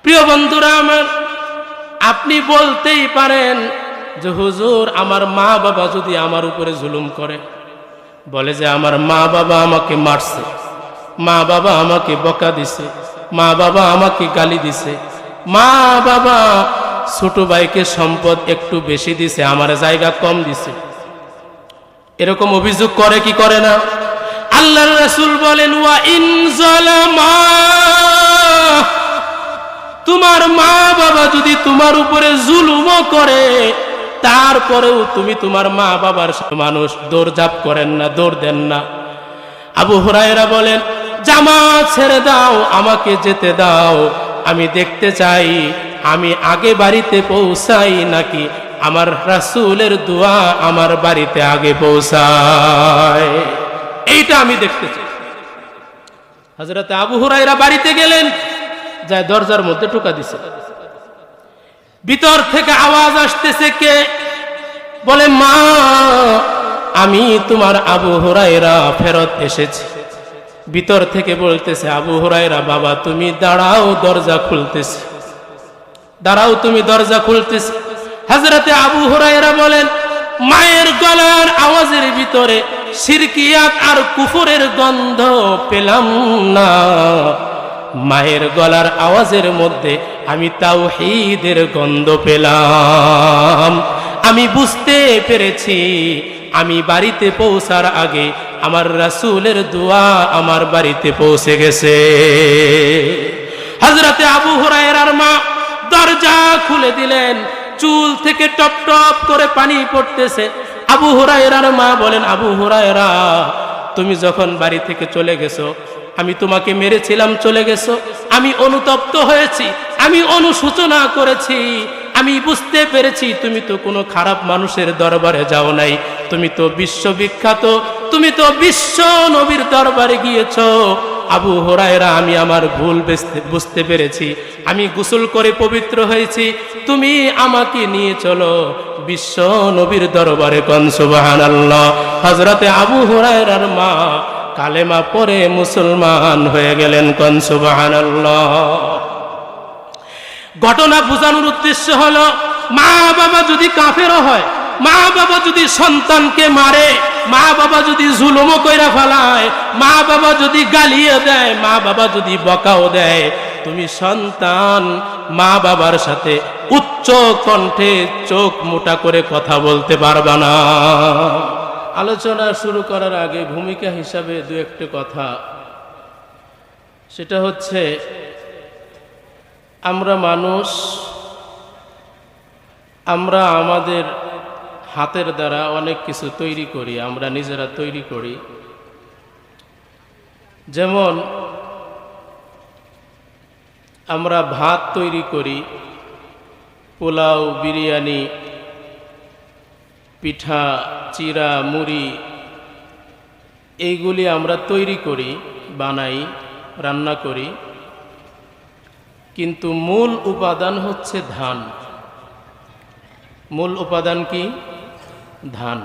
প্রিয় বন্ধুরা আমার, আপনি বলতেই পারেন যে হুজুর, আমার মা বাবা যদি আমার উপরে জুলুম করে, বলে যে আমার মা বাবা আমাকে মারছে, মা বাবা আমাকে বকা দিছে, মা বাবা আমাকে গালি দিছে, মা বাবা ছোট ভাইকে সম্পদ একটু বেশি দিছে, আমার জায়গা কম দিছে, এরকম অভিযোগ করে কি করে না? আল্লাহর রাসূল বলেন, ওয়া ইন যালামা, তোমার মা বাবা যদি তোমার উপরে জুলুমও করে, তারপরেও তুমি তোমার মা বাবার মানুষ দৌড়ঝাঁপ করেন না, দৌড় দেন না। আবু হুরায়রা বলেন, জামাত ছেড়ে দাও, আমাকে যেতে দাও, আমি দেখতে চাই আমি আগে বাড়িতে পৌঁছাই নাকি আমার রাসূলের দোয়া আমার বাড়িতে আগে পৌঁছায়, এইটা আমি দেখতে চাই। হযরত আবু হুরায়রা বাড়িতে গেলেন, যায় দরজার মধ্যে টোকা দিছে, ভিতর থেকে আওয়াজ আসতেছে, কে? বলে, মা, আমি তোমার আবু হুরায়রা ফেরত এসেছি। ভিতর থেকে বলতেছে, আবু হুরায়রা বাবা তুমি দাঁড়াও, দরজা খুলতেছি, দাঁড়াও, তুমি দরজা খুলতেছি। হযরতে আবু হুরায়রা বলেন, মায়ের গলার আওয়াজের ভিতরে শিরকিয়াত আর কুফরের গন্ধ পেলাম না, মায়ের গলার আওয়াজের মধ্যে আমি তাওহীদের গন্ধ পেলাম। আমি বুঝতে পেরেছি আমি বাড়িতে পৌঁছার আগে আমার রাসূলের দোয়া আমার বাড়িতে পৌঁছে গেছে। হযরতে আবু হুরায়রার মা দরজা খুলে দিলেন, চুল থেকে টপ টপ করে পানি পড়তেছে। আবু হুরায়রার মা বলেন, আবু হুরায়রা তুমি যখন বাড়ি থেকে চলে গেছো, আমি তোমাকে মেরেছিলাম, চলে গেছো, আমি অনুতপ্ত হয়েছি, আমি অনুশোচনা করেছি, আমি বুঝতে পেরেছি তুমি তো কোনো খারাপ মানুষের দরবারে যাও নাই, তুমি তো বিশ্ববিখ্যাত, তুমি তো বিশ্ব নবীর দরবারে গিয়েছো। আবু হুরায়রা আমি আমার ভুল বুঝতে পেরেছি, আমি গোসল করে পবিত্র হয়েছি, তুমি আমাকে নিয়ে চলো বিশ্ব নবীর দরবারে। কোন সুবহানাল্লাহ। হযরতে আবু হুরায়রার মা কালেমা পড়ে মুসলমান হয়ে গেলেন। কোন সুবহানাল্লাহ। ঘটনা বোঝানোর উদ্দেশ্য হলো, মা বাবা যদি কাফেরও হয়, মা বাবা যদি সন্তানকে মারে, মা বাবা যদি জুলুমও কইরা ফেলায়, মা বাবা যদি গালিয়ে দেয়, মা বাবা যদি বকাও দেয়, তুমি সন্তান মা বাবার সাথে উচ্চ কণ্ঠে চোখ মোটা করে কথা বলতে পারবা না। আলোচনা শুরু করার আগে ভূমিকা হিসাবে দু একটা কথা, সেটা হচ্ছে আমরা মানুষ, আমরা আমাদের হাতের দ্বারা অনেক কিছু তৈরি করি, আমরা নিজেরা তৈরি করি। যেমন আমরা ভাত তৈরি করি, পোলাও, বিরিয়ানি, পিঠা, চিড়া, মুড়ি, এইগুলি আমরা তৈরি করি, বানাই, রান্না করি, কিন্তু মূল উপাদান হচ্ছে ধান। মূল উপাদান কি? ধান।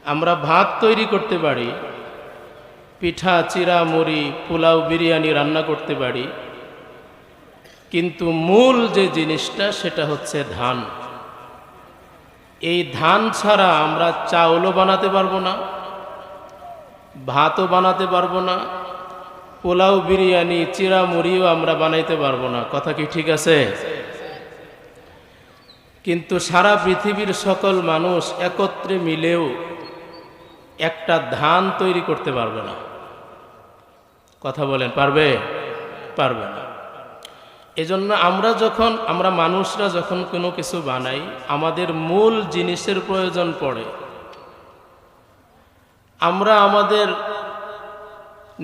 আমরা ভাত তৈরি করতে পারি, পিঠা, চিড়া, মুড়ি, পোলাও, বিরিয়ানি রান্না করতে পারি, কিন্তু মূল যে জিনিসটা সেটা হচ্ছে ধান। এই ধান ছাড়া আমরা চাউলও বানাতে পারবো না, ভাতও বানাতে পারবো না, পোলাও, বিরিয়ানি, চিড়া, মুড়িও আমরা বানাইতে পারবো না। কথা কি ঠিক আছে? কিন্তু সারা পৃথিবীর সকল মানুষ একত্রে মিলেও একটা ধান তৈরি করতে পারবে না। কথা বলেন, পারবে? পারবে না। এজন্য আমরা মানুষরা যখন কোনো কিছু বানাই, আমাদের মূল জিনিসের প্রয়োজন পড়ে। আমরা আমাদের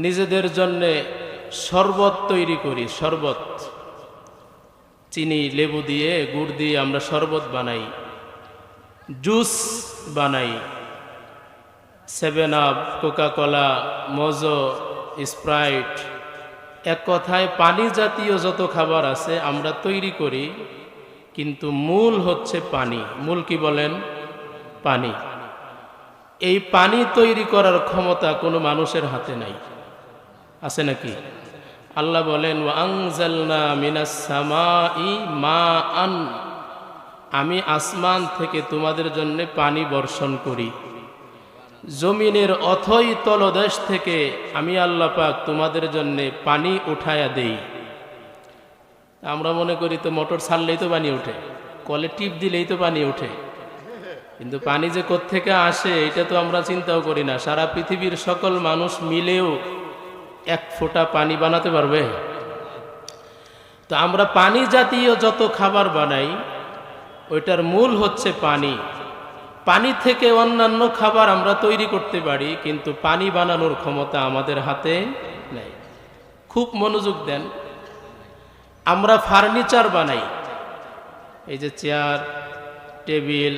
নিজেদের জন্যে শরবত তৈরি করি, শরবত, চিনি, লেবু দিয়ে, গুড় দিয়ে আমরা শরবত বানাই, জুস বানাই, 7 আপ, কোকা-কোলা, মোজো, স্প্রাইট, এক কথায় পানি জাতীয় যত খাবার আছে আমরা তৈরি করি, কিন্তু মূল হচ্ছে পানি। মূল কি বলেন? পানি। এই পানি তৈরি করার ক্ষমতা কোনো মানুষের হাতে নাই। আছে নাকি? আল্লাহ বলেন ওয়া আনজালনা মিনাস সামাই মাআন, আমি আসমান থেকে তোমাদের জন্য পানি বর্ষণ করি। জমিনের অথই তলদেশ থেকে আমি আল্লাহ পাক তোমাদের জন্য পানি উঠায়া দেই। আমরা মনে করি তো মোটর ছাড়লেই তো পানি ওঠে, কলে টিপ দিলেই তো পানি ওঠে, কিন্তু পানি যে কোত্থেকে আসে এটা তো আমরা চিন্তাও করি না। সারা পৃথিবীর সকল মানুষ মিলেও এক ফোঁটা পানি বানাতে পারবে? তো আমরা পানি জাতীয় যত খাবার বানাই ওইটার মূল হচ্ছে পানি। পানি থেকে অন্যান্য খাবার আমরা তৈরি করতে পারি, কিন্তু পানি বানানোর ক্ষমতা আমাদের হাতে নেই। খুব মনোযোগ দেন, আমরা ফার্নিচার বানাই, এই যে চেয়ার, টেবিল,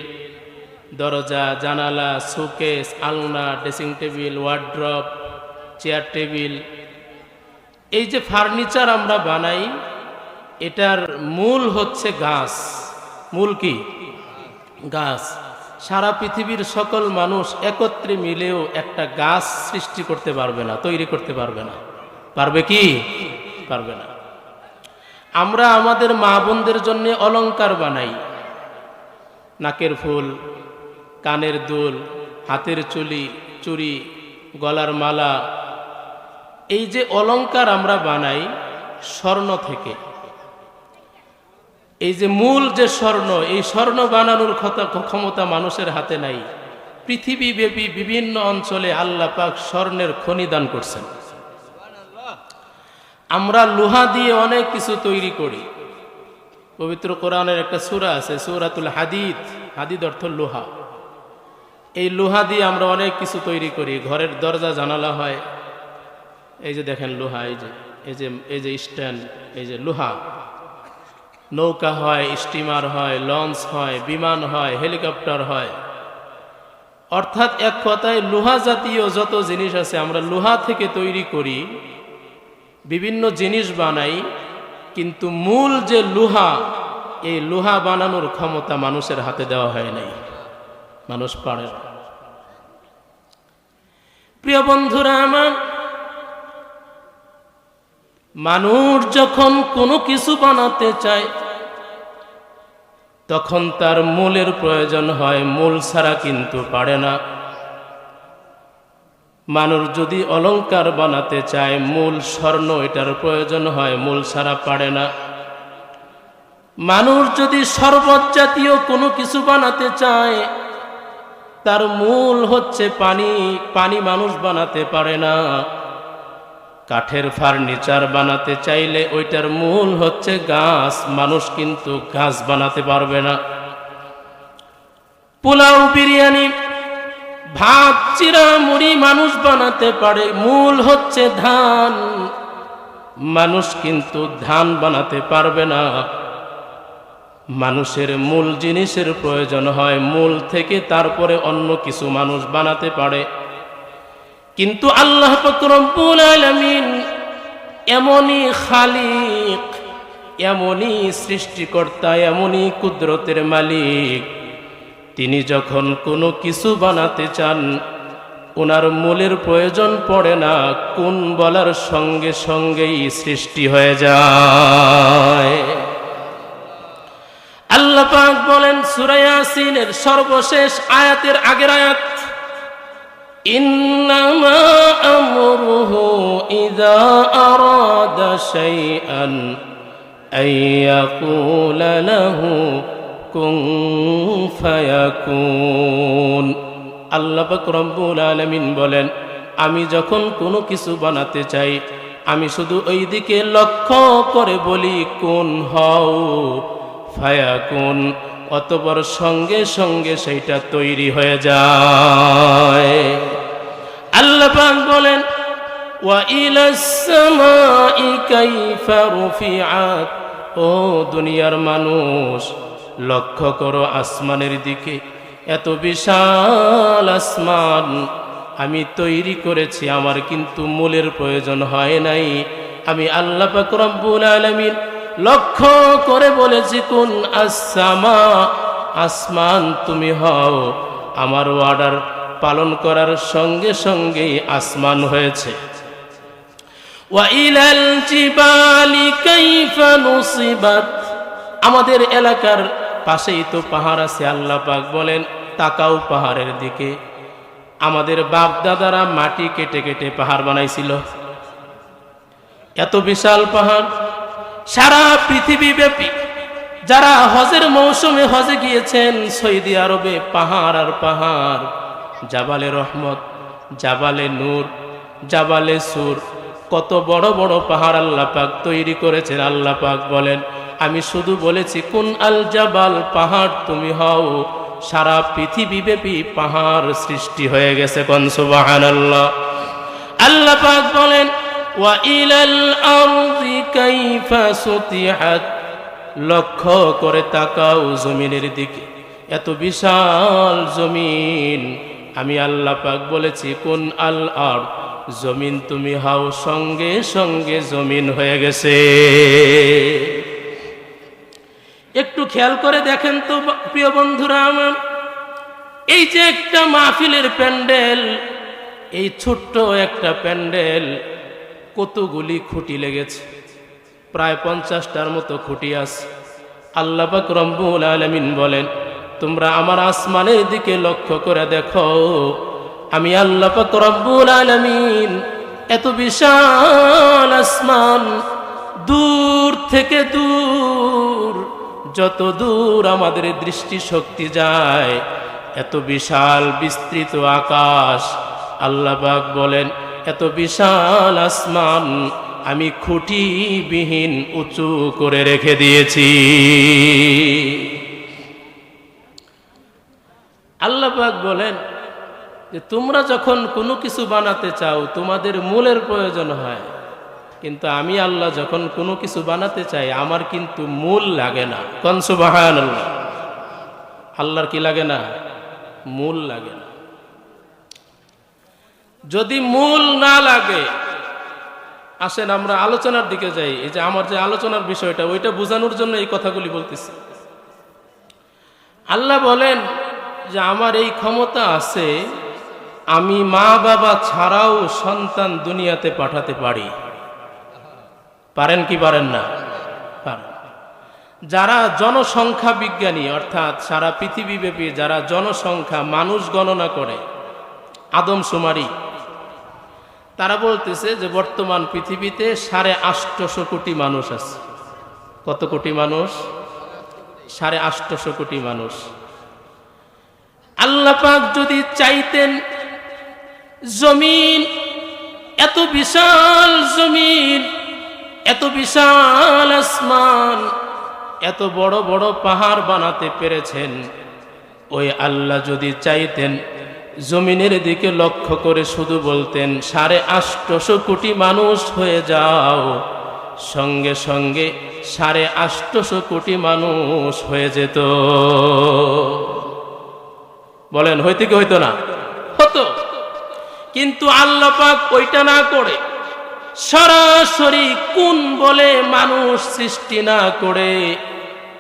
দরজা, জানালা, শোকেস, আলনা, dressing table, wardrobe, chair table, এই যে ফার্নিচার আমরা বানাই, এটার মূল হচ্ছে গাছ। মূল কি? গাছ। সারা পৃথিবীর সকল মানুষ একত্রে মিলেও একটা গাছ সৃষ্টি করতে পারবে না, তৈরি করতে পারবে না। পারবে কি? পারবে না। আমরা আমাদের মা বোনদের জন্য অলংকার বানাই, নাকের ফুল, কানের দুল, হাতের চুড়ি, গলার মালা, এই যে অলংকার আমরা বানাই স্বর্ণ থেকে। এই যে মূল যে স্বর্ণ, এই স্বর্ণ বানানোর ক্ষমতা মানুষের হাতে নাই। পৃথিবীব্যাপী বিভিন্ন অঞ্চলে আল্লাহ পাক স্বর্ণের খনি দান করছেন। আমরা লোহা দিয়ে অনেক কিছু তৈরি করি। পবিত্র কোরআনের একটা সূরা আছে, সূরাতুল হাদিদ। হাদিদ অর্থ লোহা। এই লোহা দিয়ে আমরা অনেক কিছু তৈরি করি। ঘরের দরজা জানালা হয়, এই যে দেখেন লোহা, এই যে স্ট্যান্ড, এই যে লোহা। নৌকা হয়, স্টিমার হয়, লঞ্চ হয়, বিমান হয়, হেলিকপ্টার হয়। অর্থাৎ এক কথায় লোহা জাতীয় যত জিনিস আছে আমরা লোহা থেকে তৈরি করি, বিভিন্ন জিনিস বানাই, কিন্তু মূল যে লোহা, এই লোহা বানানোর ক্ষমতা মানুষের হাতে দেওয়া হয় নাই, মানুষ পারে না। প্রিয় বন্ধুরা আমার, মানুষ যখন কোনো কিছু বানাতে চায় তখন তার মূলের প্রয়োজন হয়, মূল ছাড়া কিন্তু পারে না। মানুষ যদি অলংকার বানাতে চায়, মূল স্বর্ণ, এটার প্রয়োজন হয়, মূল ছাড়া পারে না। মানুষ যদি শরবত জাতীয় কোনো কিছু বানাতে চায়, তার মূল হচ্ছে পানি। পানি মানুষ বানাতে পারে না। কাঠের ফার্নিচার বানাতে চাইলে ওইটার মূল হচ্ছে গাছ, মানুষ কিন্তু গাছ বানাতে পারবে না। পোলাও, বিরিয়ানি, ভাত, চিরা, মুড়ি মানুষ বানাতে পারে, মূল হচ্ছে ধান, মানুষ কিন্তু ধান বানাতে পারবে না। মানুষের মূল জিনিসের প্রয়োজন হয়, মূল থেকে তারপরে অন্য কিছু মানুষ বানাতে পারে। কিন্তু আল্লাহ পাক রব্বুল আলামিন এমনই খালিক, এমনই সৃষ্টিকর্তা, এমনই কুদরতের মালিক, তিনি যখন কোনো কিছু বানাতে চান ওনার মূলের প্রয়োজন পড়ে না, কোন বলার সঙ্গে সঙ্গেই সৃষ্টি হয়ে যায়। আল্লাহ পাক বলেন সূরা ইয়াসিনের সর্বশেষ আয়াতের আগের আয়াত, ইন্নামা আমরুহু ইযা আরাদা শাইআন আইয়াকুলা লাহু কুন ফায়াকুন। আল্লাহ পাক রব্বুল আলামিন বলেন, আমি যখন কোনো কিছু বানাতে চাই আমি শুধু ওই দিকে লক্ষ্য করে বলি কুন হও, ফায়াকুন, অতঃপর সঙ্গে সঙ্গে সেইটা তৈরি হয়ে যায়। আল্লাহ পাক বলেন ওয়া ইলাস সামাই কাইফা রুফিআত, ও দুনিয়ার মানুষ লক্ষ্য করো আসমানের দিকে, এত বিশাল আসমান আমি তৈরি করেছি, আমার কিন্তু মূলের প্রয়োজন হয় নাই। আমি আল্লাহ পাক রব্বুল আলামিন লক্ষ্য করে বলেছি কোন আসসামা, আসমান তুমি হও। আমার অর্ডার পালন করার সঙ্গে সঙ্গেই আসমান হয়েছে। ওয়া ইলাল জিবালি কাইফা নুসিবাত, আমাদের এলাকার পাশেই তো পাহাড় আছে। আল্লাহ পাক বলেন তাকাও পাহাড়ের দিকে। আমাদের বাপ দাদারা মাটি কেটে কেটে পাহাড় বানাইছিল। এত বিশাল পাহাড়, সারা পৃথিবী ব্যাপী যারা হজের মৌসুমে হজে গিয়েছেন, সৌদি আরবে পাহাড় আর পাহাড়, জাবালে রহমত, জাবালে নূর, জাবালে সুর, কত বড় বড় পাহাড় আল্লাহ পাক তৈরি করেছেন। আল্লাহ পাক বলেন আমি শুধু বলেছি কুন আল জাবাল, পাহাড় তুমি হও। সারা পৃথিবী ব্যাপী পাহাড় সৃষ্টি হয়ে গেছে। কোন সুবহানাল্লাহ। আল্লাহ পাক বলেন ওয়া ইলাল আরদি কাইফা সুতিহাত, লক্ষ্য করে তাকাও জমিনের দিকে, এত বিশাল জমিন। আমি আল্লাহ পাক বলেছি কুন আল আরদ, জমিন তুমি হও, সঙ্গে সঙ্গে জমিন হয়ে গেছে। একটু খেয়াল করে দেখেন তো প্রিয় বন্ধুরা আমার, এই যে একটা মাহফিলের প্যান্ডেল, এই ছোট্ট একটা প্যান্ডেল কতগুলি খুঁটি লেগেছে, প্রায় 50টার মতো খুঁটি আছে। আল্লাহ পাক রব্বুল আলামিন বলেন তোমরা আমার আসমানের দিকে লক্ষ্য করে দেখো, আমি আল্লাহ পাক রব্বুল আলামিন এত বিশাল আসমান, দূর থেকে দূর, যত দূর আমাদের দৃষ্টি শক্তি যায়, এত বিশাল বিস্তৃত আকাশ। আল্লাহ পাক বলেন এত বিশাল আসমান আমি খুঁটিবিহীন উঁচু করে রেখে দিয়েছি। আল্লাহ পাক বলেন যে তোমরা যখন কোনো কিছু বানাতে চাও তোমাদের মূলের প্রয়োজন হয়, কিন্তু আমি আল্লাহ যখন কোনো কিছু বানাতে চাই আমার কিন্তু মূল লাগে না। কোন সুবহানাল্লাহ। আল্লাহর কি লাগে না? মূল লাগে না। যদি মূল না লাগে, আসেন আমরা আলোচনার দিকে যাই। এই যে আমার যে আলোচনার বিষয়টা, ওইটা বোঝানোর জন্য এই কথাগুলি বলতেছি। আল্লাহ বলেন যে আমার এই ক্ষমতা আছে, আমি মা বাবা ছাড়াও সন্তান দুনিয়াতে পাঠাতে পারি। পারেন কি পারেন না? পারেন। যারা জনসংখ্যা বিজ্ঞানী, অর্থাৎ সারা পৃথিবীব্যাপী যারা জনসংখ্যা মানুষ গণনা করে, আদমশুমারি, তারা বলতেছে যে বর্তমান পৃথিবীতে 850 কোটি মানুষ আছে। কত কোটি মানুষ? 850 কোটি মানুষ। আল্লাহ পাক যদি চাইতেন জমিন, এত বিশাল জমিন, এত বিশাল আসমান, এত বড় বড় পাহাড় বানাতে পেরেছেন, ওই আল্লাহ যদি চাইতেন জমিনের দিকে লক্ষ্য করে শুধু বলতেন 850 কোটি মানুষ হয়ে যাও, সঙ্গে সঙ্গে 850 কোটি মানুষ হয়ে যেত। বলেন হইতে কি হইতো না? হতো। কিন্তু আল্লাহ পাক ওইটা না করে সরাসরি কোন বলে মানুষ সৃষ্টি না করে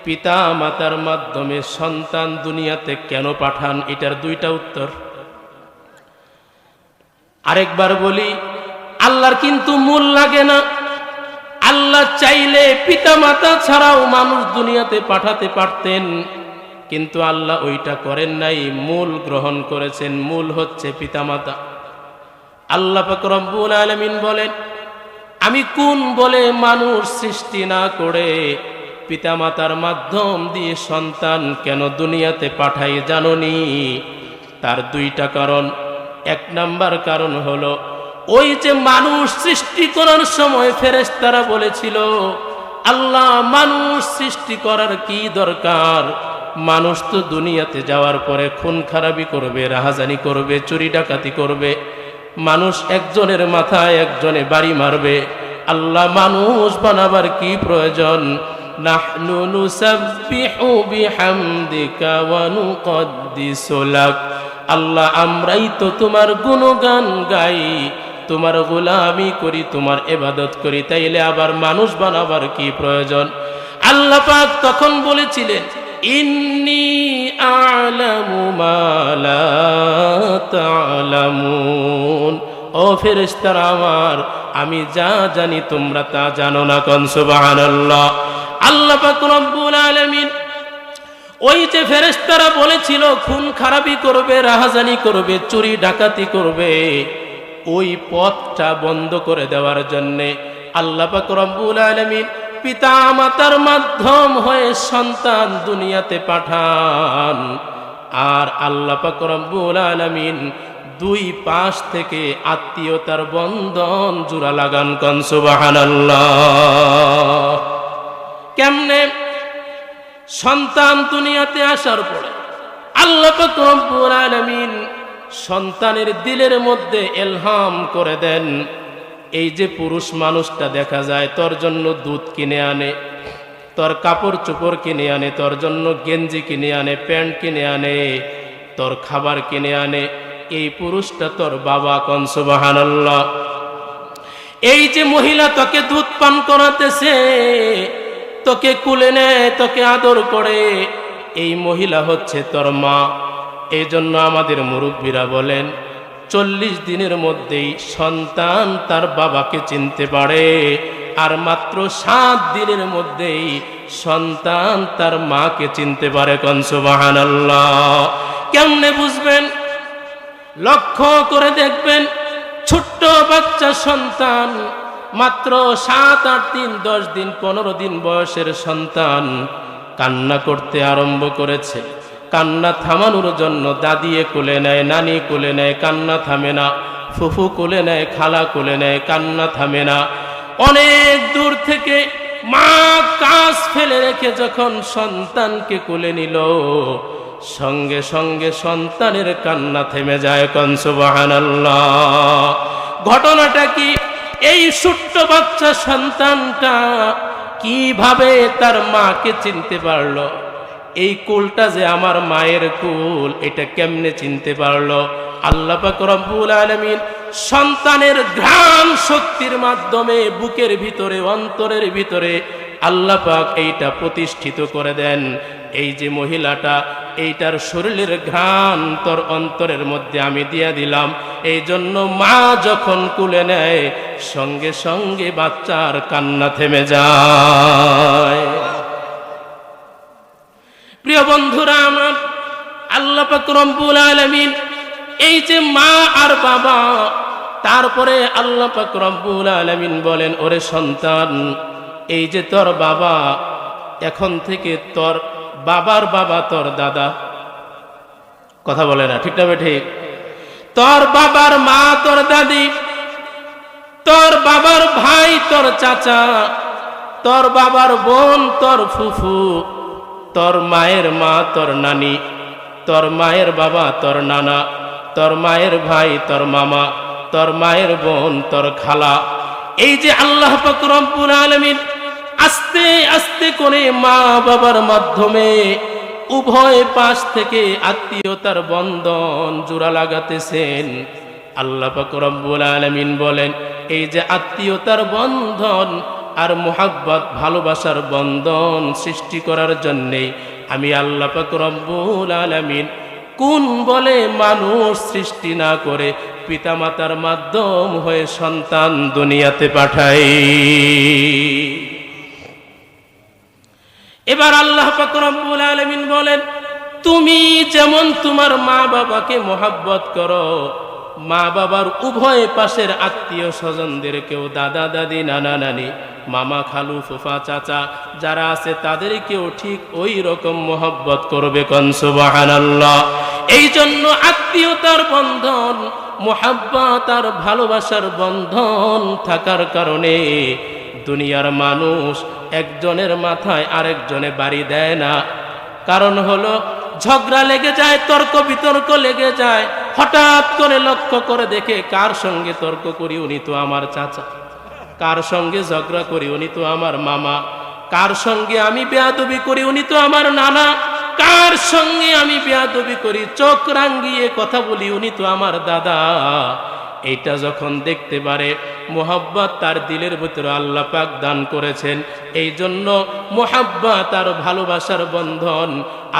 পিতা মাতার মাধ্যমে সন্তান দুনিয়াতে কেন পাঠান? এটার দুইটা উত্তর। আরেকবার বলি, আল্লাহর কিন্তু মূল লাগে না। আল্লাহ চাইলে পিতা মাতা ছাড়াও মানুষ দুনিয়াতে পাঠাতে পারতেন, কিন্তু আল্লাহ ওইটা করেন নাই, মূল গ্রহণ করেছেন। মূল হচ্ছে পিতা মাতা। আল্লাহ পাক রব্বুল আলামিন বলেন আমি কোন বলে মানুষ সৃষ্টি না করে পিতামাতার মাধ্যম দিয়ে সন্তান কেন দুনিয়াতে পাঠাই জানোনি? তার দুইটা কারণ। এক নাম্বার কারণ হলো, ওই যে মানুষ সৃষ্টি করার সময় ফেরেশতারা বলেছিল আল্লাহ মানুষ সৃষ্টি করার কি দরকার? মানুষ তো দুনিয়াতে যাওয়ার পরে খুন খারাপি করবে, রাহাজানি করবে, চুরি ডাকাতি করবে, মানুষ একজনের মাথায় একজনে বাড়ি মারবে। আল্লাহ মানুষ বানাবার কি প্রয়োজন? নাহনু নুসাব্বিহু বিহামদিকা ওয়া নুকদ্দিসু লাক। আল্লাহ আমরাই তো তোমার গুণগান গাই, তোমার গোলামি করি, তোমার ইবাদত করি, তাইলে আবার মানুষ বানাবার কি প্রয়োজন? আল্লাহ পাক তখন বলেছিলেন ইন্নী আ'লামু মা লা তা'লামুন। ও ফেরেশতারা আমার, আমি যা জানি তোমরা তা জানো না। কোন সুবহানাল্লাহ। আল্লাহ পাক রব্বুল আলামিন ওই যে ফেরেশতারা বলেছিল খুন খারাপি করবে, রাহাজানি করবে, চুরি ডাকাতি করবে, ওই পথটা বন্ধ করে দেওয়ার জন্যে আল্লাহ পাক রব্বুল আলামিন পিতা মাতার মাধ্যম হয়ে সন্তান দুনিয়াতে পাঠান। আর আল্লাহ পাক রব্বুল আলামিন দুই পাশ থেকে আত্মীয়তার বন্ধন জোড়া লাগান। কোন সুবহানাল্লাহ। কেমনে? সন্তান দুনিয়াতে আসার পরে আল্লাহ পাক রব্বুল আলামিন সন্তানের দিলের মধ্যে ইলহাম করে দেন, এই যে পুরুষ মানুষটা দেখা যায় তোর জন্য দুধ কিনে আনে, তোর কাপড় চোপড় কিনে আনে, তোর জন্য গেঞ্জি কিনে আনে, প্যান্ট কিনে আনে, তোর খাবার কিনে আনে, এই পুরুষটা তোর বাবা। কোন সুবহানাল্লাহ। এই যে মহিলা তোকে দুধ পান করাতেছে, তোকে কুলে নেয়, তোকে আদর করে, এই মহিলা হচ্ছে তোর মা। এই জন্য আমাদের মুরব্বীরা বলেন 40 দিনের মধ্যেই সন্তান তার বাবাকে চিনতে পারে, আর মাত্র 7 দিনের মধ্যেই সন্তান তার মাকে চিনতে পারে। কোন সুবহানাল্লাহ। কেমনে বুঝবেন? লক্ষ্য করে দেখবেন, ছোট্ট বাচ্চা সন্তান, মাত্র 7, 8 দিন, 10 দিন, 15 দিন বয়সের সন্তান কান্না করতে আরম্ভ করেছে। কান্না থামানোর জন্য দাদিয়ে কোলে নেয়, নানি কোলে নেয়, কান্না থামে না। ফুফু কোলে নেয়, খালা কোলে নেয়, কান্না থামে না। অনেক দূর থেকে মা কাজ ফেলে রেখে যখন সন্তানকে কোলে নিল, সঙ্গে সঙ্গে সন্তানের কান্না থেমে যায়। কোন সুবহানাল্লাহ। ঘটনাটা কি? এই ছোট্ট বাচ্চা সন্তানটা কিভাবে তার মাকে চিনতে পারলো? এই কুলটা যে আমার মায়ের কুল, এটা কেমনে চিনতে পারলো? আল্লাহ পাক রব্বুল আলামিন সন্তানের ঘ্রাণ শক্তির মাধ্যমে বুকের ভিতরে, অন্তরের ভিতরে আল্লাহ পাক এইটা প্রতিষ্ঠিত করে দেন। এই যে মহিলাটা, এইটার শরীরের ঘ্রাণ তোর অন্তরের মধ্যে আমি দিয়ে দিলাম। এই জন্য মা যখন কুলে নেয়, সঙ্গে সঙ্গে বাচ্চার কান্না থেমে যায়। প্রিয় বন্ধুরা আমার, আল্লাহ পাক রব্বুল আলামিন এই যে মা আর বাবা, তারপরে আল্লাহ পাক রব্বুল আলামিন বলেন, ওরে সন্তান, এই যে তোর বাবা, এখন থেকে তোর বাবার বাবা তোর দাদা। কথা বলে না, ঠিক না ঠিক? তোর বাবার মা তোর দাদি, তোর বাবার ভাই তোর চাচা, তোর বাবার বোন তোর ফুফু, তোর মায়ের মা তোর নানি, তোর মায়ের বাবা তোর নানা, তোর মায়ের ভাই তোর মামা, তোর মায়ের বোন তোর খালা। এই যে আল্লাহ পাক রব্বুল আলামিন আস্তে আস্তে করে মা বাবার মাধ্যমে উভয় পাশ থেকে আত্মীয়তার বন্ধন জোড়া লাগাতেছেন। আল্লাহ পাক রব্বুল আলামিন বলেন, এই যে আত্মীয়তার বন্ধন আর মুহাব্বত, ভালোবাসার বন্ধন সৃষ্টি করার জন্যে আমি আল্লাহ পাক রব্বুল আলামিন কোন বলে মানুষ সৃষ্টি না করে পিতামাতার মাধ্যম হয়ে সন্তান দুনিয়াতে পাঠাই। এবার আল্লাহ পাক রব্বুল আলামিন বলেন, তুমি যেমন তোমার মা বাবাকে মুহাব্বত করো, মা বাবার উভয় পাশের আত্মীয় স্বজনদেরকেও, দাদা দাদি, নানা নানি, মামা খালু, ফুফা চাচা যারা আছে তাদেরকেও ঠিক ওই রকম মুহাব্বত করবে। কোন সুবহানাল্লাহ। এই জন্য আত্মীয়তার বন্ধন, মুহাব্বত আর ভালোবাসার বন্ধন থাকার কারণে দুনিয়ার মানুষ একজনের মাথায় আরেকজনে বাড়ি দেয় না। কারণ হলো ঝগড়া লেগে যায়, তর্ক বিতর্ক লেগে যায়। হঠাৎ করে লক্ষ্য করে দেখে, কার সঙ্গে তর্ক করি, উনি তো আমার চাচা। কার সঙ্গে ঝগড়া করি, উনি তো আমার মামা। কার সঙ্গে আমি বেয়াদবি করি, উনি তো আমার নানা। কার সঙ্গে আমি বেয়াদবি করি, চোখ রাঙ্গিয়ে কথা বলি, উনি তো আমার দাদা। এইটা যখন দেখতে পারে, মুহাব্বত তার দিলের ভিতরে আল্লাহ পাক দান করেছেন। এই জন্য মুহাব্বত আর ভালোবাসার বন্ধন,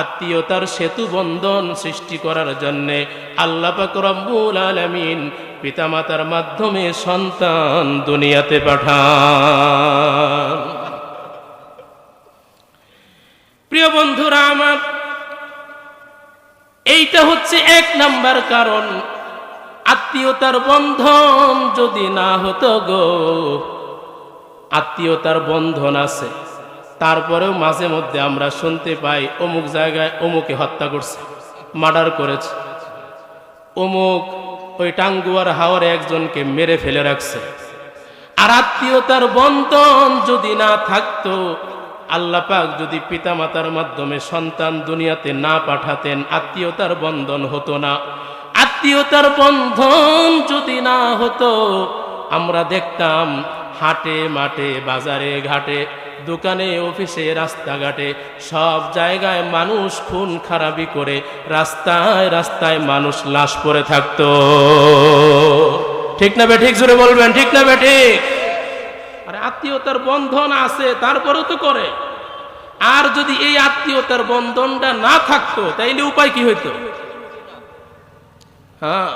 আত্মীয়তার সেতু বন্ধন সৃষ্টি করার জন্যে আল্লাহ পাক রব্বুল আলামিন পিতামাতার মাধ্যমে সন্তান দুনিয়াতে পাঠান। প্রিয় বন্ধুরা আমার, এইটা হচ্ছে 1 নাম্বার কারণ। আত্মীয়তার বন্ধন যদি না হতো গো, আত্মীয়তার বন্ধন আছে, তারপরেও মাঝে মধ্যে আমরা শুনতে পাই অমুক জায়গায় অমুকে হত্যা করছে, মার্ডার করেছে, অমুক ওই টাঙ্গুয়ার হাওরে একজনকে মেরে ফেলে রাখছে। আর আত্মীয়তার বন্ধন যদি না থাকতো, আল্লাহ পাক যদি পিতামাতার মাধ্যমে সন্তান দুনিয়াতে না পাঠাতেন, আত্মীয়তার বন্ধন হতো না। আত্মীয়তার বন্ধন যদি না হতো, আমরা দেখতাম হাটে মাঠে, বাজারে ঘাটে, দোকানে, অফিসে, রাস্তাঘাটে সব জায়গায় মানুষ খুন খারাপি করে, রাস্তায় রাস্তায় মানুষ লাশ পড়ে থাকতো। ঠিক না বেঠিক? জোরে বলবেন, ঠিক না বেঠিক? আর আত্মীয়তার বন্ধন আছে, তারপরেও তো করে। আর যদি এই আত্মীয়তার বন্ধনটা না থাকতো, তাইলে উপায় কি হইতো? হ্যাঁ,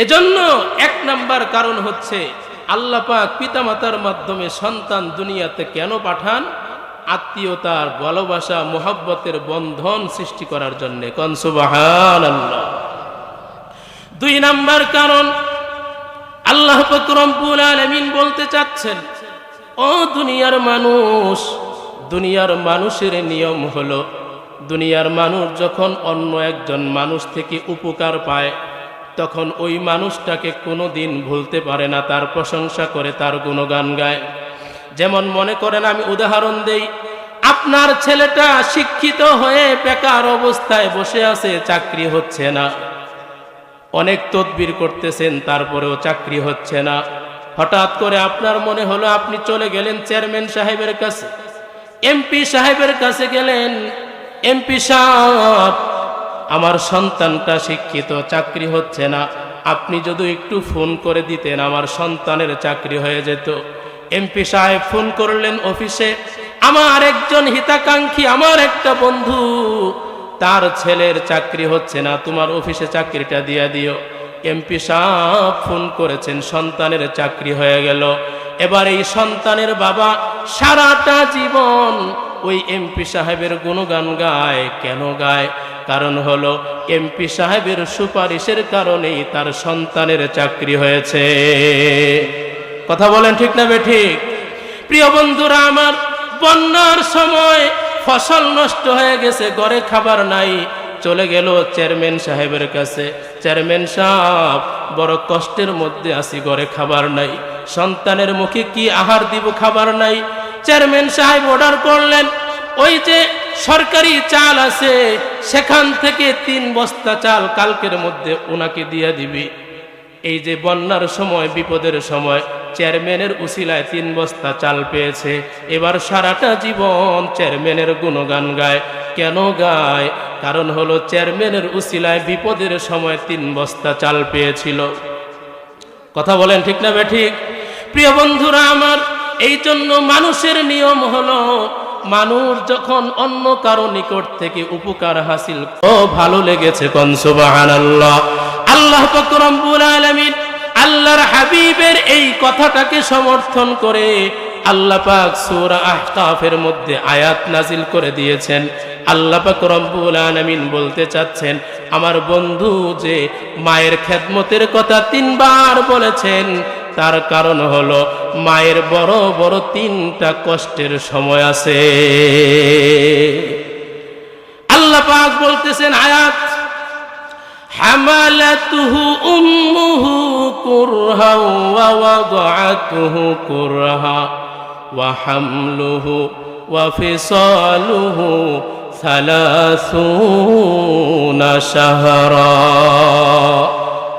এজন্য 1 নাম্বার কারণ হচ্ছে আল্লাহ পাক পিতামাতার মাধ্যমে সন্তান দুনিয়াতে কেন পাঠান? আত্মীয়তার ভালোবাসা, মোহাব্বতের বন্ধন সৃষ্টি করার জন্য। কোন সুবহানাল্লাহ। 2 নাম্বার কারণ, আল্লাহ পাক রব্বুল আলামিন বলতে চাচ্ছেন, ও দুনিয়ার মানুষ, দুনিয়ার মানুষের নিয়ম হলো, দুনিয়ার মানুষ যখন অন্য একজন মানুষ থেকে উপকার পায়, তখন ওই মানুষটাকে কোনোদিন ভুলতে পারে না, তার প্রশংসা করে, তার গুণগান গায়। যেমন মনে করেন, আমি উদাহরণ দেই, আপনার ছেলেটা শিক্ষিত হয়ে বেকার অবস্থায় বসে আছে, চাকরি হচ্ছে না, অনেক তদবির করতেছেন, তারপরেও চাকরি হচ্ছে না। হঠাৎ করে আপনার মনে হলো, আপনি চলে গেলেন চেয়ারম্যান সাহেবের কাছে, এমপি সাহেবের কাছে গেলেন, এমপি সাহেব, আমার সন্তানটা শিক্ষিত, চাকরি হচ্ছে না, আপনি যদি একটু ফোন করে দিতেন, আমার সন্তানের চাকরি হয়ে যেত। এমপি সাহেব ফোন করলেন অফিসে, আমার একজন হিতাকাঙ্ক্ষী, আমার একটা বন্ধু, তার ছেলের চাকরি হচ্ছে না, তোমার অফিসে চাকরিটা দিয়ে দিও। এমপি সাহেব ফোন করেছেন, সন্তানের চাকরি হয়ে গেল। এবার এই সন্তানের বাবা সারাটা জীবন ওই এমপি সাহেবের গুণগান গায়। কেন গায়? কারণ হলো এমপি সাহেবের সুপারিশের কারণেই তার সন্তানের চাকরি হয়েছে। কথা বলেন, ঠিক না বেঠিক? প্রিয় বন্ধুরা আমার, বন্যার সময় ফসল নষ্ট হয়ে গেছে, ঘরে খাবার নাই, চলে গেল চেয়ারম্যান সাহেবের কাছে, চেয়ারম্যান সাহেব, বড় কষ্টের মধ্যে আছি, ঘরে খাবার নাই, সন্তানের মুখে কি আহার দিব, খাবার নাই। চেয়ারম্যান সাহেব অর্ডার করলেন, ওই যে সরকারি চাল আছে, সেখান থেকে 3 বস্তা চাল কালকের মধ্যে ওনাকে দিয়ে দিবি। এই যে বন্যার সময়, বিপদের সময় চেয়ারম্যানের উসিলায় 3 বস্তা চাল পেয়েছে। এবার সারাটা জীবন চেয়ারম্যানের গুণগান গায়। কেন গায়? কারণ হলো চেয়ারম্যানের উসিলায় বিপদের সময় 3 বস্তা চাল পেয়েছিল। কথা বলেন, ঠিক না বেঠিক? প্রিয় বন্ধুরা আমার, এই জন্য মানুষের নিয়ম হলো, মানুষ যখন অন্য কারো নিকট থেকে উপকার হাসিল, ও ভালো লেগেছে, কোন সুবহানাল্লাহ। আল্লাহ পাক রব্বুল আলামিন আল্লাহর হাবিবের এই কথাটাকে সমর্থন করে আল্লাহ পাক সূরা আহকাফের মধ্যে আয়াত নাজিল করে দিয়েছেন। আল্লাহ পাক রব্বুল আলামিন বলতে চাচ্ছেন, আমার বন্ধু যে মায়ের খেদমতের কথা 3 বার বলেছেন, তার কারণ হলো মায়ের বড় বড় 3টা কষ্টের সময় আছে। আল্লাহ পাক বলতেছেন আয়াত, হামালাতুহু উম্মুহু কুরহা ওয়া ওয়াদাআতুহু কুরহা ওয়া হামলুহু ওয়া ফিসালুহু 30 শাহরা।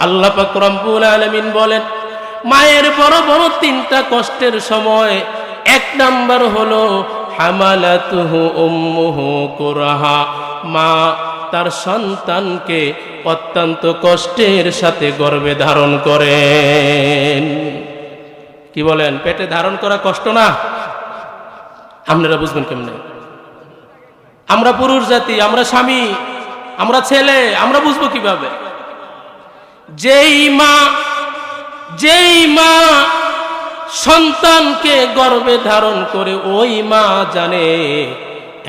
আল্লাহ পাক রব্বুল আলামিন বলেন, মায়ের বড় বড় 3টা কষ্টের সময়, 1 নাম্বার হলো হামালাতুহু উম্মুহু কুরহা, মা তার সন্তানকে অত্যন্ত কষ্টের সাথে গর্ভে ধারণ করেন। কি বলেন? পেটে ধারণ করা কষ্ট না? আপনারা বুঝবেন কেমনে? আমরা পুরুষ জাতি, আমরা স্বামী, আমরা ছেলে, আমরা বুঝবো কিভাবে? যেই মা যেই মা সন্তানকে গর্ভে ধারণ করে ওই মা জানে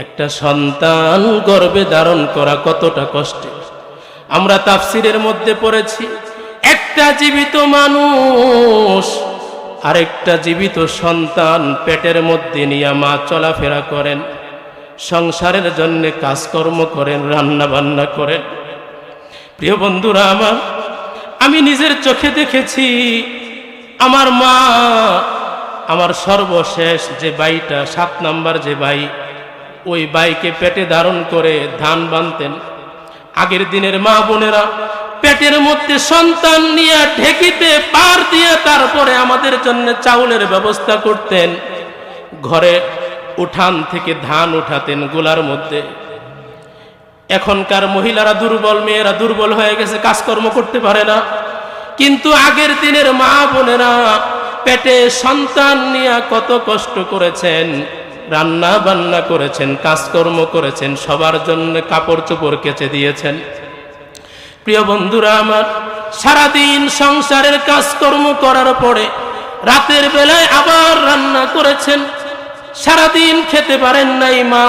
একটা সন্তান গর্ভে ধারণ করা কতটা কষ্টের। আমরা তাফসিরের মধ্যে পড়েছি, একটা জীবিত মানুষ আরেকটা জীবিত সন্তান পেটের মধ্যে নিয়ে মা চলাফেরা করেন, সংসারের জন্য কাজকর্ম করেন, রান্না বান্না করেন। প্রিয় বন্ধুরা আমার, আমি নিজের চোখে দেখেছি আমার মা, আমার সর্বশেষ যে বাইটা 7 নাম্বার যে বাই, ওই বাইকে পেটে ধারণ করে ধান বানতেন। আগের দিনের মা বোনেরা পেটের মধ্যে সন্তান নিয়ে ঢেকিতে পার দিয়ে তারপরে আমাদের জন্য চাউলের ব্যবস্থা করতেন। ঘরে উঠান থেকে ধান উঠাতেন গোলার মধ্যে। এখনকার মহিলারা দুর্বল, মেয়েরা দুর্বল হয়ে গেছে, কাজকর্ম করতে পারে না। কিন্তু আগের দিনের মা বোনেরা পেটে সন্তান নিয়ে কত কষ্ট করেছেন, রান্না বান্না করেছেন, কাজকর্ম করেছেন, সবার জন্য কাপড় চোপড় কেচে দিয়েছেন। প্রিয় বন্ধুরা আমার, সারাদিন সংসারের কাজকর্ম করার পরে রাতের বেলায় আবার রান্না করেছেন। সারাদিন খেতে পারেন নাই মা,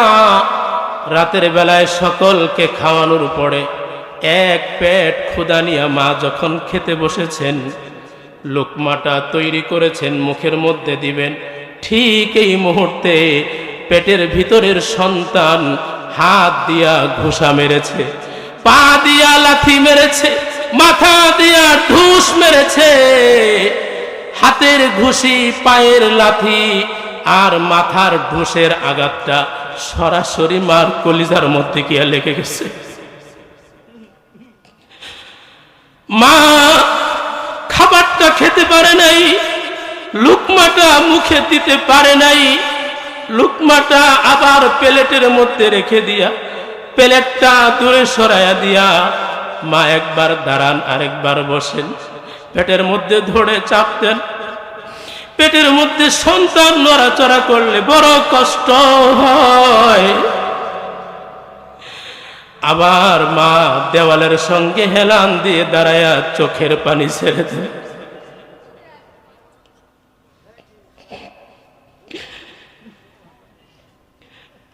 রাতের বেলায় সকলকে খাওয়ানোর পরে এক পেট ক্ষুধা নিয়ে মা যখন খেতে বসেছেন, লোকমাটা তৈরি করেছেন মুখের মধ্যে দিবেন, ঠিক এই মুহূর্তে পেটের ভিতরের সন্তান হাত দিয়া ঘুষা মেরেছে, পা দিয়া লাথি মেরেছে, মাথা দিয়া ঢুস মেরেছে। হাতের ঘুষি, পায়ের লাথি আর মাথার ঢুসের আঘাতটা সরাসরি মার কলিজার মধ্যে গিয়া লেগে গেছে। মা খাবারটা খেতে পারে নাই, লুকমাটা মুখে দিতে পারে নাই। লুকমাটা আবার প্লেটের মধ্যে রেখে দিয়া, প্লেটটা দূরে সরাইয়া দিয়া মা একবার দাঁড়ান, আরেকবার বসেন, পেটের মধ্যে ধরে চাপ দেন। পেটের মধ্যে সন্তান নড়াচড়া করলে বড় কষ্ট হয়। আবার মা দেওয়ালের সঙ্গে হেলান দিয়ে দাঁড়ায়া চোখের পানি ছেড়ে দেয়।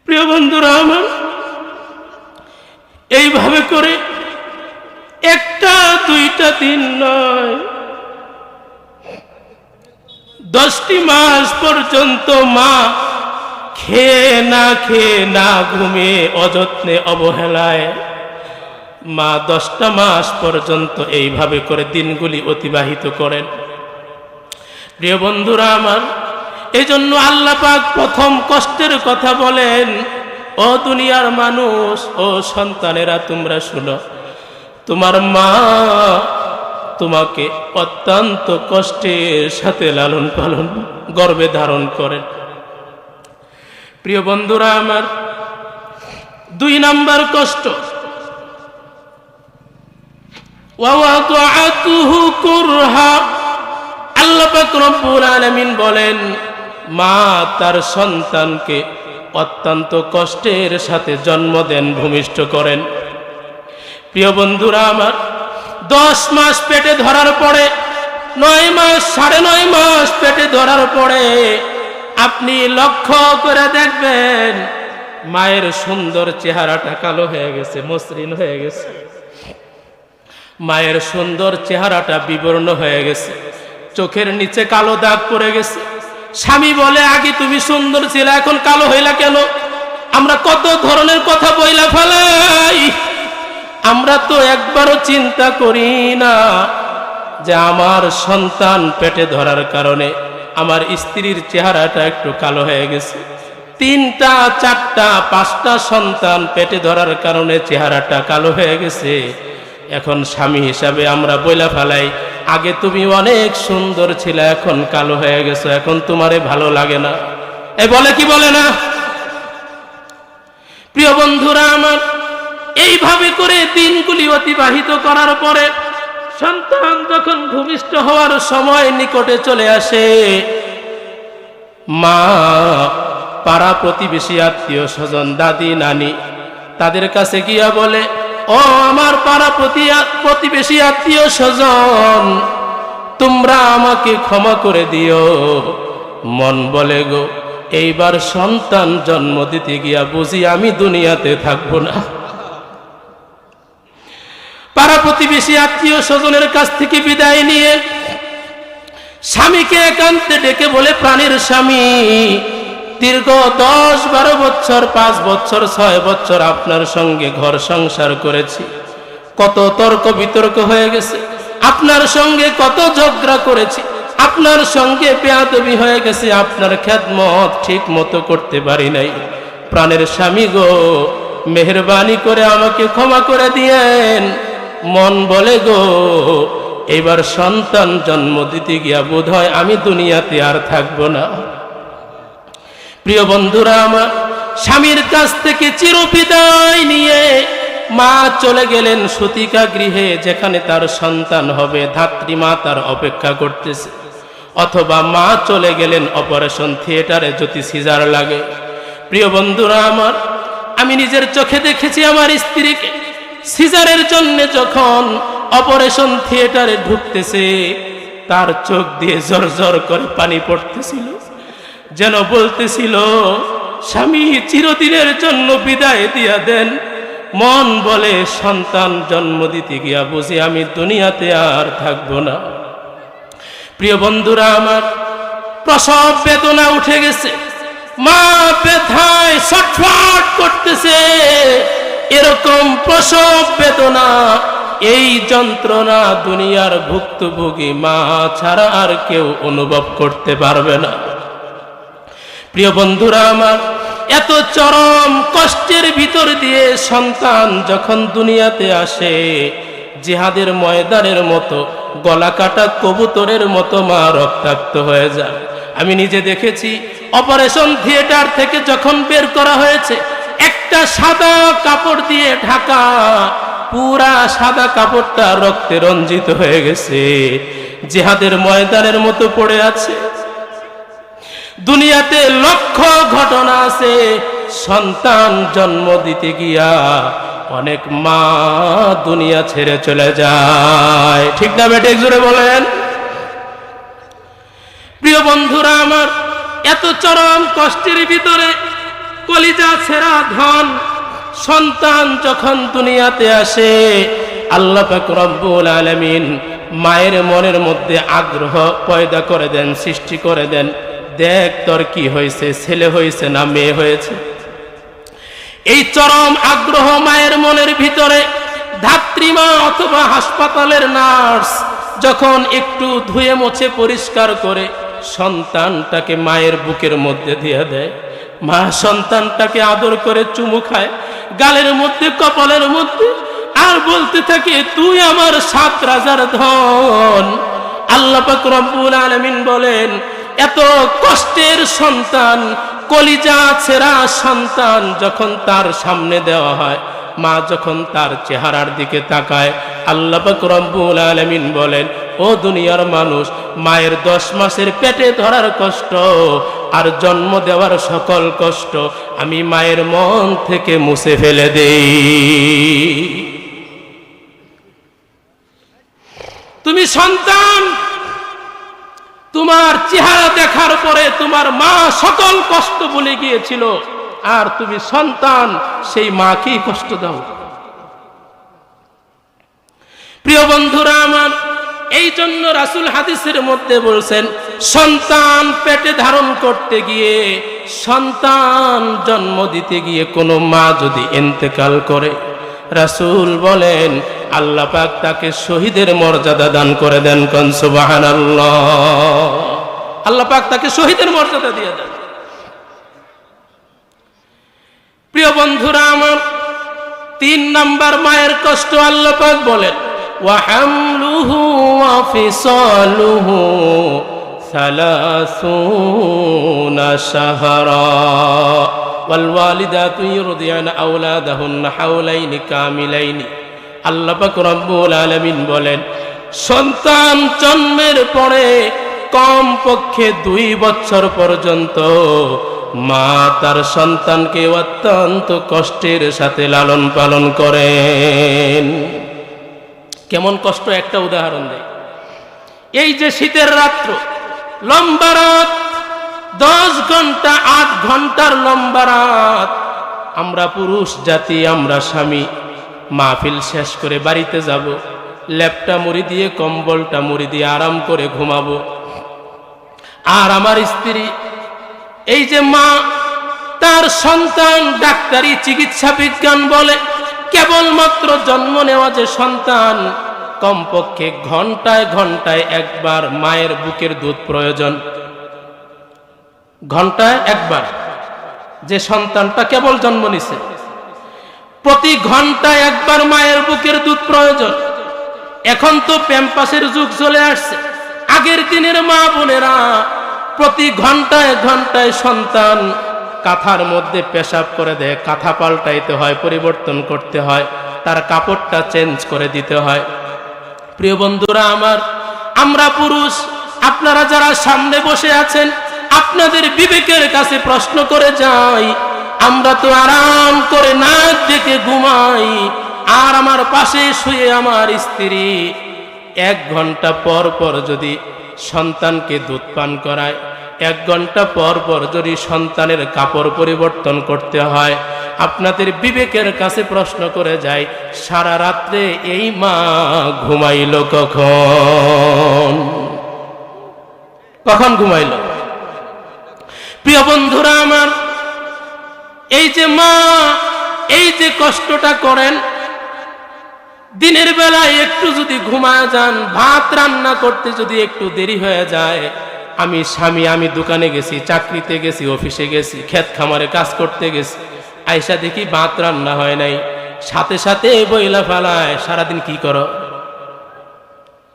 প্রিয় বন্ধুরা আমার, এইভাবে করে একটা দুইটা দিন নয়, 10টি মাস পর্যন্ত মা খেয়ে না ঘুমিয়ে অযত্নে অবহেলায় মা 10টা মাস পর্যন্ত এইভাবে করে দিনগুলি অতিবাহিত করেন। প্রিয় বন্ধুরা আমার, এই জন্য আল্লাহ পাক প্রথম কষ্টের কথা বলেন, ও দুনিয়ার মানুষ, ও সন্তানেরা তোমরা শুনো, তোমার মা তোমাকে অত্যন্ত কষ্টের সাথে লালন পালন গর্ভে ধারণ করেন। প্রিয় বন্ধুরা আমার, 2 নাম্বার কষ্ট, ওয়াওয়াতুহু কুরহা। আল্লাহ পাক রব্বুল আলামিন বলেন, মা তার সন্তানকে অত্যন্ত কষ্টের সাথে জন্ম দেন, ভূমিষ্ঠ করেন। প্রিয় বন্ধুরা আমার, 10 মাস পেটে ধরার পরে, 9 মাস 9.5 মাস পেটে ধরার পরে আপনি লক্ষ্য করে দেখবেন মায়ের সুন্দর চেহারাটা কালো হয়ে গেছে, মসৃণ হয়ে গেছে। মায়ের সুন্দর চেহারাটা বিবর্ণ হয়ে গেছে, চোখের নিচে কালো দাগ পড়ে গেছে। স্বামী বলে, আগে তুমি সুন্দর ছিলে, এখন কালো হইলা কেন? আমরা কত ধরনের কথা বইলা ফেলাই। আমরা তো একবারও চিন্তা করি না যে আমার সন্তান পেটে ধরার কারণে আমার স্ত্রীর চেহারাটা একটু কালো হয়ে গেছে। 3টা 4টা 5টা সন্তান পেটে ধরার কারণে চেহারাটা কালো হয়ে গেছে। এখন স্বামী হিসাবে আমরা বইলা ফেলাই, আগে তুমি অনেক সুন্দর ছিলে, এখন কালো হয়ে গেছো, এখন তোমারে ভালো লাগে না। এ বলে কি বলে না? প্রিয় বন্ধুরা আমার, এইভাবে করে দিনগুলি অতিবাহিত করার পরে সন্তান যখন ভূমিষ্ঠ হওয়ার সময় নিকটে চলে আসে, মা পাড়া প্রতিবেশী, আত্মীয় স্বজন, দাদি নানি তাদের কাছে গিয়া বলে, ও আমার পাড়া প্রতিবেশী, আত্মীয় স্বজন, তোমরা আমাকে ক্ষমা করে দিও। মন বলে গো এইবার সন্তান জন্ম দিতে গিয়া বুঝি আমি দুনিয়াতে থাকবো না। পাড়া প্রতিবেশী আত্মীয় স্বজনের কাছ থেকে বিদায় নিয়ে স্বামীকে একান্তে ডেকে বলে, প্রাণের স্বামী, দীর্ঘ 10-12 বছর, 5 বছর, 6 বছর আপনার সঙ্গে ঘর সংসার করেছি, কত তর্ক বিতর্ক হয়ে গেছে, আপনার সঙ্গে কত ঝগড়া করেছি, আপনার সঙ্গে বেয়াদবি হয়ে গেছে, আপনার খেদমত ঠিক মতো করতে পারি নাই। প্রাণের স্বামী গো, মেহেরবানি করে আমাকে ক্ষমা করে দিয়েন। মন বলে গো এবার সন্তান জন্ম দিতে গিয়া বোধহয় আমি দুনিয়াতে আর থাকবো না। প্রিয় বন্ধুরা আমার, স্বামীর কাছ থেকে চিরবিদায় নিয়ে মা চলে গেলেন সতিকা গৃহে, যেখানে তার সন্তান হবে। ধাত্রী মা তার অপেক্ষা করতেছে। অথবা মা চলে গেলেন অপারেশন থিয়েটারে যদি সিজার লাগে। প্রিয় বন্ধুরা আমার, আমি নিজের চোখে দেখেছি আমার স্ত্রীকে সিজারের জন্য যখন অপারেশন থিয়েটারে ঢুকতেছে, তার চোখ দিয়ে জর করে পানি পড়তেছিল, যেন বলতেছিল স্বামী চিরদিনের জন্য বিদায় দিয়া দেন। মন বলে সন্তান জন্ম দিতে গিয়া বুঝি আমি দুনিয়াতে আর থাকবো না। প্রিয় বন্ধুরা আমার, প্রসব বেদনা উঠে গেছে, মা ব্যথায় ছটফট করতেছে। এরকম প্রসব বেদনা, এই যন্ত্রণা দুনিয়ার ভুক্তভোগী মা ছাড়া আর কেউ অনুভব করতে পারবে না। প্রিয় বন্ধুরা আমার, এত চরম কষ্টের ভিতর দিয়ে সন্তান যখন দুনিয়াতে আসে, জিহাদের ময়দানের মতো গলা কাটা কবুতরের মতো মা রক্তাক্ত হয়ে যায়। আমি নিজে দেখেছি, অপারেশন থিয়েটার থেকে যখন বের করা হয়েছে, একটা সাদা কাপড় দিয়ে ঢাকা, পুরা সাদা কাপড়টা রক্তে রঞ্জিত হয়ে গেছে, জিহাদের ময়দানের মতো পড়ে আছে। দুনিয়াতে লক্ষ ঘটনা আছে, সন্তান জন্ম দিতে গিয়া অনেক মা দুনিয়া ছেড়ে চলে যায়। ঠিক না বেটে, জোরে বলেন। প্রিয় বন্ধুরা আমার, এত চরম কষ্টের ভিতরে কলিজা ছেঁড়া ধন সন্তান যখন দুনিয়াতে আসে, আল্লাহ পাক রব্বুল আলামিন মায়ের মনের মধ্যে আগ্রহ পয়দা করে দেন, সৃষ্টি করে দেন। দেখ তোর কি হয়েছে, ছেলে হয়েছে না মেয়ে হয়েছে। এই চরম আগ্রহ মায়ের মনের ভিতরে ধাত্রীমা অথবা হাসপাতালের নার্স যখন একটু ধুয়ে মুছে পরিষ্কার করে সন্তানটাকে মায়ের বুকের মধ্যে দিয়ে দেয়, মা সন্তানটাকে আদর করে চুমু খায় গালের মধ্যে, কপালের মধ্যে, আর বলতে থাকে তুই আমার 7 রাজার ধন। আল্লাহ পাক রব্বুল আলামিন বলেন, এত কষ্টের সন্তান, কলিজা ছেঁড়া সন্তান যখন তার সামনে দেওয়া হয়, মা যখন তার চেহারার দিকে তাকায়, আল্লাহ পাক রব্বুল আলামিন বলেন, ও দুনিয়ার মানুষ, মায়ের 10 মাসের পেটে ধরার কষ্ট আর জন্ম দেওয়ার সকল কষ্ট আমি মায়ের মন থেকে মুছে ফেলে দেই। তুমি সন্তান, তোমার চেহারা দেখার পরে তোমার মা সকল কষ্ট ভুলে গিয়েছিল, আর তুমি সন্তান সেই মাকেই কষ্ট দাও। প্রিয় বন্ধুরা আমার, এই জন্য রাসূল হাদিসের মধ্যে বলছেন, সন্তান পেটে ধারণ করতে গিয়ে, সন্তান জন্ম দিতে গিয়ে কোনো মা যদি ইন্তেকাল করে, রাসূল বলেন আল্লাহ পাক তাকে শহীদের মর্যাদা দান করে দেন। কোন সুবহানাল্লাহ। আল্লাহ পাক তাকে শহীদের মর্যাদা দিয়ে দেন। প্রিয় বন্ধুরা আমার, 3 নাম্বার মায়ের কষ্ট আল্লাহ পাক বলেন, ওয়া হামলুহু ওয়া ফিসালুহু 30 শাহরা ওয়াল ওয়ালিদাতু ইরদি'না আওলাদাহুন্না হাওলাইনি কামিলাইনি। আল্লাহ পাক রব্বুল আলামিন বলেন, সন্তান জন্মের পরে কম পক্ষে 2 বছর পর্যন্ত মা তার সন্তানকে অত্যন্ত কষ্টের সাথে লালন পালন করেন। কেমন কষ্ট, একটা উদাহরণ দেয়। এই যে শীতের রাত্র, লম্বা রাত, 10 ঘন্টা 8 ঘন্টার লম্বা রাত, আমরা পুরুষ জাতি, আমরা স্বামী মাহফিল শেষ করে বাড়িতে যাব, লেপটা মুড়ি দিয়ে কম্বলটা মুড়ি দিয়ে আরাম করে ঘুমাবো। আর আমার স্ত্রী, এই যে মা, তার সন্তান ডাক্তারি চিকিৎসা বিজ্ঞান বলে কেবলমাত্র জন্ম নেওয়া যে সন্তান, কমপক্ষে ঘন্টায় ঘন্টায় একবার মায়ের বুকের দুধ প্রয়োজন। ঘন্টায় একবার যে সন্তানটা কেবল জন্ম নিছে, প্রতি ঘন্টায় একবার মায়ের বুকের দুধ প্রয়োজন। এখন তো প্যাম্পাসের যুগ চলে আসছে। আগের দিনের মা বোনেরা প্রতি ঘন্টায় ঘন্টায় সন্তান কাঁথার মধ্যে পেশাব করে দেয়, কাঁথা পাল্টাইতে হয়, পরিবর্তন করতে হয়, তার কাপড়টা চেঞ্জ করে দিতে হয়। প্রিয় বন্ধুরা আমার, আমরা পুরুষ, আপনারা যারা সামনে বসে আছেন, আপনাদের বিবেকের কাছে প্রশ্ন করে যাই, আমরা তো আরাম করে নাক ডেকে ঘুমাই, আর আমার পাশে শুয়ে আমার স্ত্রী 1 ঘন্টা পর পর যদি সন্তানকে দুধ পান করায়, 1 ঘন্টা পর পর যদি সন্তানের কাপড় পরিবর্তন করতে হয়, আপনাদের বিবেকের কাছে প্রশ্ন করে যায়, সারা রাত্রে এই মা ঘুমাইল কখন? কখন ঘুমাইল? প্রিয় বন্ধুরা আমার, এই যে মা এই যে কষ্টটা করেন, দিনের বেলায় একটু যদি ঘুমায় যান, ভাত রান্না করতে যদি একটু দেরি হয়ে যায়, আমি স্বামী, আমি দোকানে গেছি, চাকরিতে গেছি, অফিসে গেছি, ক্ষেত খামারে কাজ করতে গেছি, আইসা দেখি ভাত রান্না হয় নাই, সাথে সাথে বইলা ফেলায়, সারাদিন কি করো?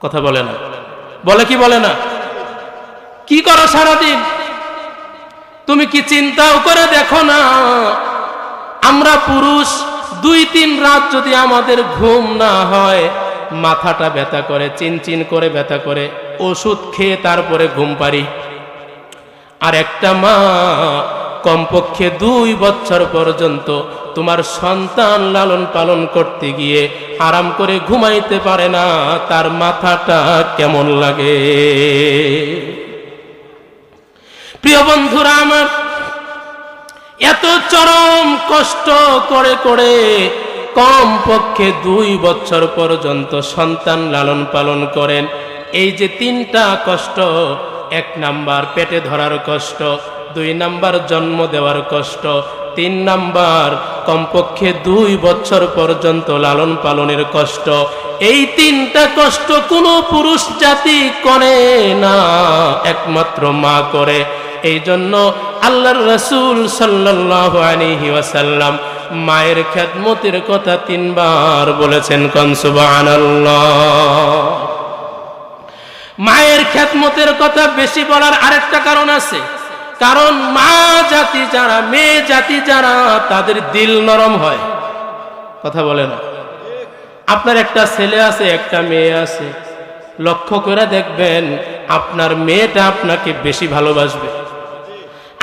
কথা বলে না, বলে কি বলে না? কি করো সারাদিন? তুমি কি চিন্তাও করে দেখো না, আমরা পুরুষ 2-3 রাত যদি আমাদের ঘুম না হয়, মাথাটা ব্যথা করে, চিনচিন করে ব্যথা করে, ওষুধ খেয়ে তারপরে ঘুম পারি। আর একটা মা কমপক্ষে 2 বছর পর্যন্ত তোমার সন্তান লালন পালন করতে গিয়ে আরাম করে ঘুমাইতে পারে না, তার মাথাটা কেমন লাগে? প্রিয় বন্ধুরা আমার, এত চরম কষ্ট করে করে কমপক্ষে 2 বছর পর্যন্ত সন্তান লালন পালন করেন। এই যে 3টা কষ্ট, 1 নাম্বার পেটে ধরার কষ্ট, 2 নাম্বার জন্ম দেওয়ার কষ্ট, 3 নাম্বার কমপক্ষে 2 বছর পর্যন্ত লালন পালনের কষ্ট, এই 3টা কষ্ট কোনো পুরুষ জাতি করে না, একমাত্র মা করে। এই জন্য আল্লাহর রাসূল সাল্লাল্লাহু আলাইহি ওয়াসাল্লাম মায়ের খেদমতের কথা 3 বার বলেছেন। কোন সুবহানাল্লাহ। মায়ের খেদমতের কথা বেশি বলার আরেকটা কারণ আছে, কারণ মা জাতি যারা, মেয়ে জাতি যারা, তাদের দিল নরম হয়। কথা বলে না? আপনার একটা ছেলে আছে, একটা মেয়ে আছে, লক্ষ্য করে দেখবেন আপনার মেয়েটা আপনাকে বেশি ভালোবাসবে,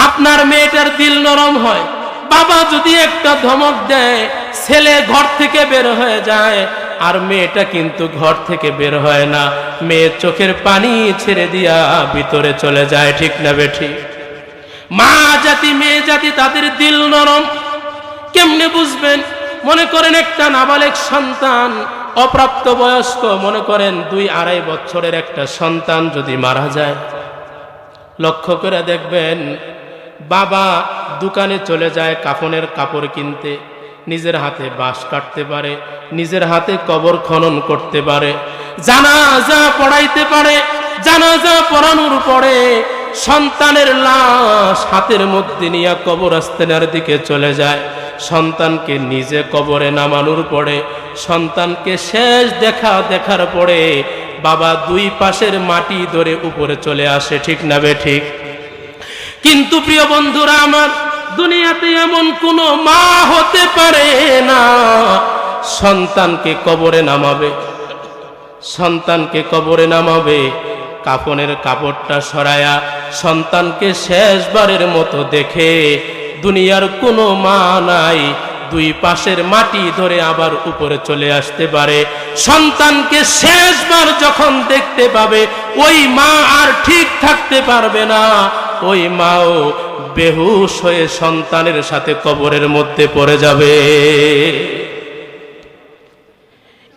আপনার মেয়েটার দিল নরম হয়। বাবা যদি একটা ধমক দেয়, ছেলে ঘর থেকে বের হয়ে যায়, আর মেয়েটা কিন্তু ঘর থেকে বের হয় না, মেয়ে চোখের পানি ছেড়ে দিয়া ভিতরে চলে যায়। ঠিক না বেঠি? মা জাতি মেয়ে জাতি তাদের দিল নরম। কেমনে বুঝবেন? মনে করেন একটা নাবালেগ সন্তান, অপ্রাপ্ত বয়স্ক, মনে করেন 2-2.5 বছরের একটা সন্তান যদি মারা যায়, লক্ষ্য করে দেখবেন বাবা দোকানে চলে যায় কাফনের কাপড় কিনতে, নিজের হাতে বাঁশ কাটতে পারে, নিজের হাতে কবর খনন করতে পারে, জানাজা পড়াইতে পারে, জানাজা পড়ানোর পরে সন্তানের লাশ হাতের মধ্যে নিয়ে কবরস্থানের দিকে চলে যায়। সন্তানকে নিজে কবরে নামানোর পরে, সন্তানকে শেষ দেখার পরে বাবা 2 পাশের মাটি ধরে উপরে চলে আসে। ঠিক না বে ঠিক? কিন্তু প্রিয় বন্ধুরা আমার, দুনিয়াতে এমন কোন মা হতে পারে না সন্তানকে কবরে নামাবে, সন্তানকে কবরে নামাবে, কাফনের কাপড়টা সরায়া সন্তানকে শেষবারের মতো দেখে। দুনিয়ার কোনো মা নাই দুই পাশের মাটি ধরে আবার উপরে চলে আসতে পারে। সন্তানকে শেষবার যখন দেখতে পাবে ওই মা আর ঠিক থাকতে পারবে না, ওই মাও বেহুশ হয়ে সন্তানের সাথে কবরের মধ্যে পড়ে যাবে।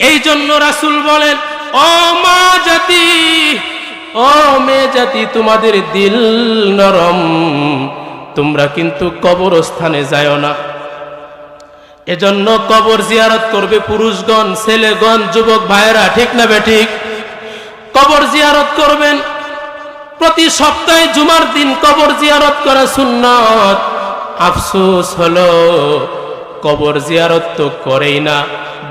এই জন্য রাসূল বলেন, ও মা জাতি, ও মেয়ে জাতি, তোমাদের দিল নরম, তোমরা কিন্তু কবরস্থানে যাও না। এজন্য কবর জিয়ারত করবে পুরুষগণ, ছেলেগণ, যুবক ভাইয়েরা, ঠিক না বেঠিক? কবর জিয়ারত করবেন। প্রতি সপ্তাহে জুমার দিন কবর জিয়ারত করা সুন্নাত। আফসোস হলো কবর জিয়ারত তো করেই না।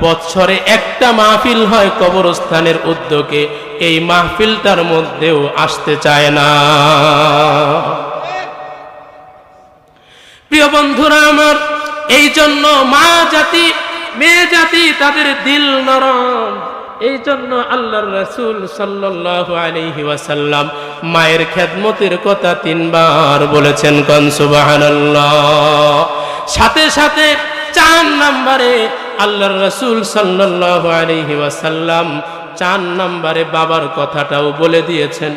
বৎসরে একটা মাহফিল হয় কবরস্থানের উদ্যোগে, এই মাহফিলটার মধ্যেও আসতে চায় না। প্রিয় বন্ধুরা আমার, এই জন্য মা জাতি, মেয়ে জাতি, তাদের দিল নরম। এই জন্য আল্লাহর রাসূল সাল্লাল্লাহু আলাইহি ওয়াসাল্লাম মায়ের খেদমতের কথা 3 বার বলেছেন। কোন সুবহানাল্লাহ। সাথে সাথে 4 নম্বরে আল্লাহর রাসূল সাল্লাল্লাহু আলাইহি ওয়াসাল্লাম 4 নম্বরে বাবার কথাটাও বলে দিয়েছেন।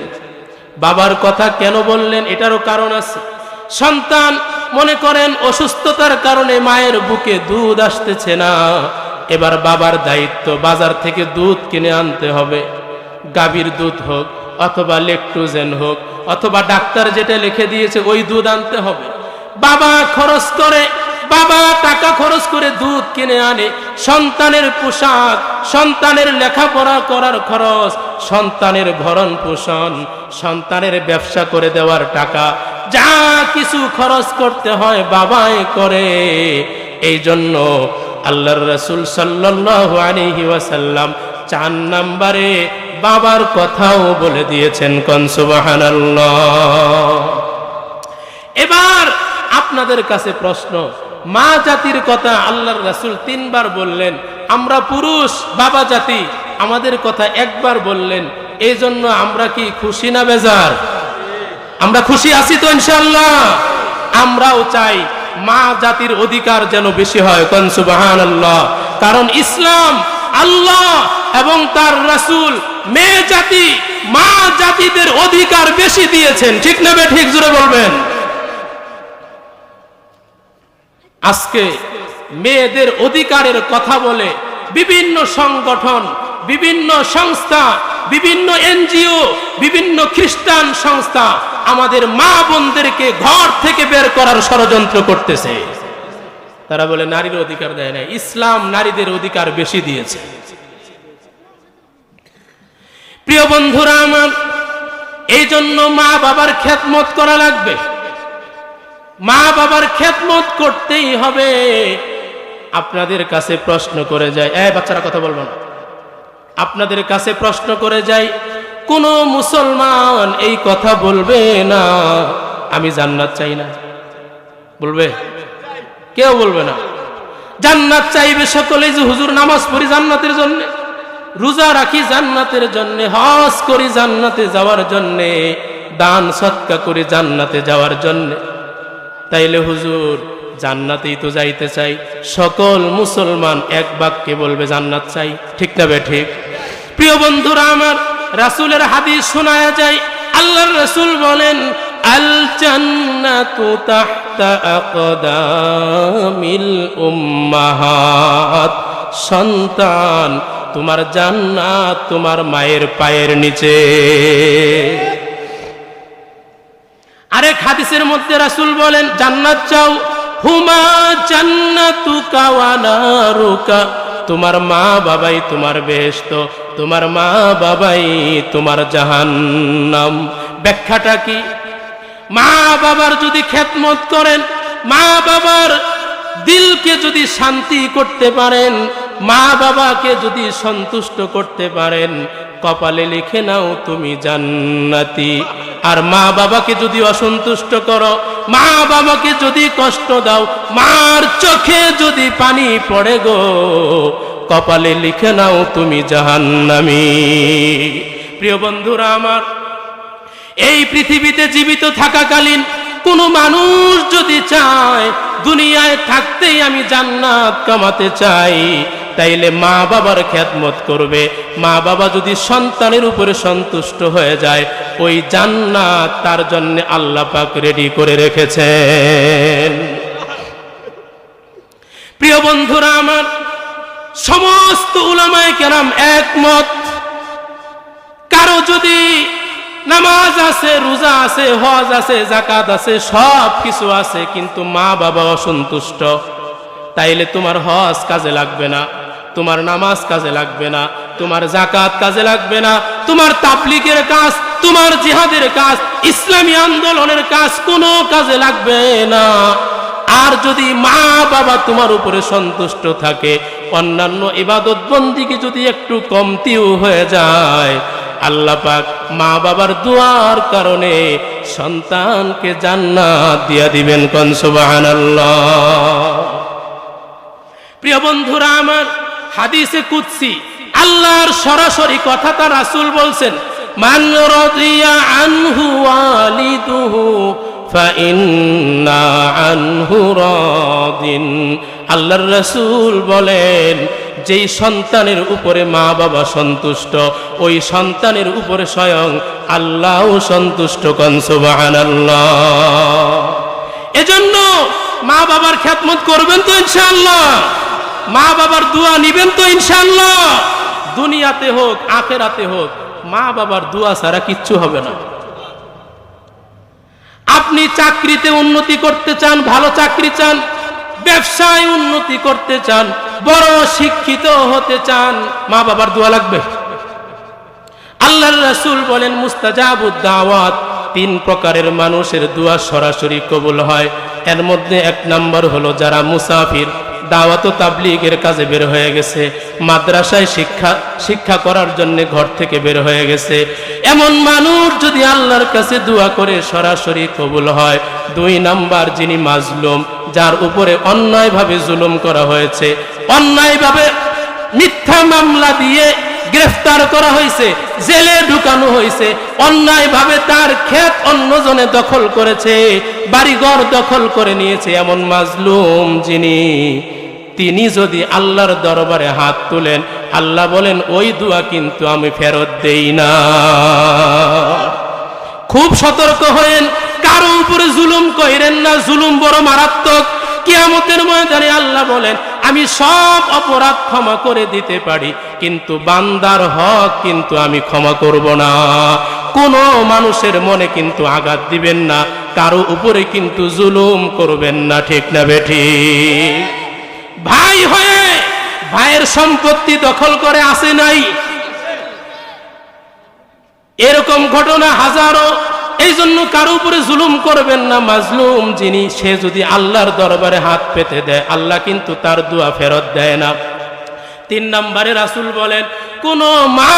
বাবার কথা কেন বললেন? এটারও কারণ আছে। সন্তান মনে করেন অসুস্থতার কারণে মায়ের বুকে দুধ আসতেছে না, এবার বাবার দায়িত্ব বাজার থেকে দুধ কিনে আনতে হবে। গাভীর দুধ হোক অথবা ল্যাকটোজেন হোক অথবা ডাক্তার যেটা লিখে দিয়েছে ওই দুধ আনতে হবে। বাবা খরচ করে, বাবা টাকা খরচ করে দুধ কিনে আনে। সন্তানের পোশাক, সন্তানের লেখাপড়া করার খরচ, সন্তানের ভরণ পোষণ, সন্তানের ব্যবসা করে দেওয়ার টাকা, যা কিছু খরচ করতে হয় বাবাই করে। এই জন্য আল্লাহর রাসূল সাল্লাল্লাহু আলাইহি ওয়াসাল্লাম 4 নম্বরে বাবার কথাও বলে দিয়েছেন। কোন সুবহানাল্লাহ। এবার আপনাদের কাছে প্রশ্ন, মা জাতির কথা আল্লাহর রাসূল 3 বার বললেন, আমরা পুরুষ বাবা জাতি আমাদের কথা 1 বার বললেন, এই জন্য আমরা কি খুশি না বেজার? আমরা খুশি আছি তো ইনশাআল্লাহ? আমরাও চাই মা জাতির অধিকার যেন বেশি হয়। কোন সুবহানাল্লাহ। কারণ ইসলাম, আল্লাহ এবং তার রাসূল মেয়ে জাতি, মা জাতিদের অধিকার বেশি দিয়েছেন, ঠিক না ঠিক? জোরে বলবেন। আজকে মেয়েদের অধিকারের কথা বলে বিভিন্ন সংগঠন, বিভিন্ন সংস্থা, বিভিন্ন এনজিও, বিভিন্ন খ্রিস্টান সংস্থা আমাদের মা বোনদেরকে ঘর থেকে বের করার ষড়যন্ত্র করতেছে। তারা বলে নারীর অধিকার দেয় না, ইসলাম নারীদের অধিকার বেশি দিয়েছে। প্রিয় বন্ধুরা আমার, এই জন্য মা বাবার খেদমত করা লাগবে। মা বাবার খেদমত করতেই হবে। আপনাদের কাছে প্রশ্ন করে যায়, বাচ্চারা কথা বলবো না, আপনাদের কাছে প্রশ্ন করে যাই, কোন মুসলমান এই কথা বলবে না আমি জান্নাত চাই না? বলবে? কেউ বলবে না। জান্নাত চাইবে সকলেই, যে হুজুর নামাজ পড়ি জান্নাতের জন্য, রোজা রাখি জান্নাতের জন্য, হজ করি জান্নাতে যাওয়ার জন্য, দান সদকা করি জান্নাতে যাওয়ার জন্য। তাইলে হুজুর জান্নাতেই তো যাইতে চাই। সকল মুসলমান এক বাক্যে বলবে জান্নাত চাই, ঠিক না ঠিক? প্রিয় বন্ধুরা আমার, রাসূলের হাদিস শোনায়া যায়, আল্লাহর রাসূল বলেন, আল জান্নাতু তাহতা আকদামিল উম্মাহাত। সন্তান, তোমার জান্নাত তোমার মায়ের পায়ের নিচে। আরেক হাদিসের মধ্যে রাসূল বলেন, জান্নাত চাও, হুমা জান্নাতুকা ওয়া নারুকা। তোমার মা বাবাই তোমার বেহেশত, তোমার মা বাবাই তোমার জাহান্নাম। ব্যাখ্যাটা কি? মা বাবার যদি খেদমত করেন, মা বাবার দিলকে যদি শান্তি করতে পারেন, মা বাবাকে যদি সন্তুষ্ট করতে পারেন, কপালে লিখে নাও তুমি জান্নাতি। আর মা বাবাকে যদি অসন্তুষ্ট করো, মা বাবাকে যদি কষ্ট দাও, মার চোখে যদি পানি পড়ে গো, কপালে লিখে নাও তুমি জাহান্নামী। প্রিয় বন্ধুরা আমার, এই পৃথিবীতে জীবিত থাকাকালীন কোনো মানুষ যদি চায় দুনিয়ায় থাকতেই আমি জান্নাত কামাতে চাই, তাইলে মা বাবার খেদমত করবে। মা বাবা যদি সন্তানের উপরে সন্তুষ্ট হয়ে যায়, ওই জান্নাত তার জন্য আল্লাহ পাক রেডি করে রেখেছেন। প্রিয় বন্ধুরা আমার, সমস্ত উলামায়ে কেরাম একমত, কারো যদি নামাজ আছে, রোজা আছে, হজ আছে, যাকাত আছে, সব কিছু আছে, কিন্তু মা বাবা অসন্তুষ্ট, তাইলে তোমার হজ কাজে লাগবে না, তোমার নামাজ কাজে লাগবে না, তোমার যাকাত কাজে লাগবে না, তোমার তাবলীগের কাজ, তোমার জিহাদের কাজ, ইসলামী আন্দোলনের কাজ কোনো কাজে লাগবে না। আর যদি মা বাবা তোমার উপরে সন্তুষ্ট থাকে, অন্যান্য ইবাদত বন্দিকে যদি একটু কমতিও হয়ে যায়, আল্লাহ পাক মা বাবার দুয়ার কারণে সন্তানকে জান্নাত দিয়া দিবেন। কোন সুবহানাল্লাহ। প্রিয় বন্ধুরা আমার, হাদিসে কুদসি আল্লাহর সরাসরি কথা তার রাসূল বলছেন, মান রাদিয়া আনহু ওয়ালিদুহু ফাইন্না আনহু রাদিন। আল্লাহর রাসূল বলেন, যেই সন্তানের উপরে মা বাবা সন্তুষ্ট, ওই সন্তানের উপরে স্বয়ং আল্লাহও সন্তুষ্ট। কোন সুবহানাল্লাহ। এজন্য মা বাবার খেদমত করবেন তো ইনশাআল্লাহ, মা বাবার দোয়া নিবেন তো ইনশাআল্লাহ। দুনিয়াতে হোক আখিরাতে হোক, মা বাবার দোয়া ছাড়া কিচ্ছু হবে না। আপনি চাকরিতে উন্নতি করতে চান, ভালো চাকরি চান, ব্যবসায় উন্নতি করতে চান, বড় শিক্ষিত হতে চান, মা বাবার দোয়া লাগবে। আল্লাহর রাসূল বলেন, মুস্তাজাবুদ দাওয়াত, 3 প্রকারের মানুষের দোয়া সরাসরি কবুল হয়। এর মধ্যে 1 নাম্বার হলো যারা মুসাফির, দাওয়াত ও তাবলীগের কাজে বের হয়ে গেছে, মাদ্রাসায় শিক্ষা করার জন্য ঘর থেকে বের হয়ে গেছে, এমন মানুষ যদি আল্লাহর কাছে দোয়া করে সরাসরি কবুল হয়। 2 নাম্বার যিনি মাজলুম, যার উপরে অন্যায়ভাবে জুলুম করা হয়েছে, অন্যায়ভাবে মিথ্যা মামলা দিয়ে গ্রেফতার করা হয়েছে, জেলে ঢুকানো হয়েছে, অন্যায়ভাবে তার ক্ষেত অন্যজনে দখল করেছে, বাড়িঘর দখল করে নিয়েছে, এমন মাজলুম তিনি যদি আল্লাহর দরবারে হাত তুলেন, আল্লাহ বলেন ওই দোয়া কিন্তু আমি ফেরত দেই না। খুব সতর্ক হয়েন, কারো উপরে জুলুম কইরেন না, জুলুম বড় মারাত্মক। কিয়ামতের ময়দানে আল্লাহ বলেন, আমি সব অপরাধ ক্ষমা করে দিতে পারি, কিন্তু বান্দার হক কিন্তু আমি ক্ষমা করব না। কোনো মানুষের মনে কিন্তু আঘাত দিবেন না, কারো উপরে কিন্তু জুলুম করবেন না। ঠিক না বেঠিক? ভাই হয়ে ভাইয়ের সম্পত্তি দখল করে আসে নাই, এরকম ঘটনা হাজারো। এই জন্য কারো উপরে জুলুম করবেন না। মাজলুম যিনি, সে যদি আল্লাহর দরবারে হাত পেতে দেয়, আল্লাহ কিন্তু তার দোয়া ফেরত দেয় না। 3 নম্বরে রাসূল বলেন, কোন মা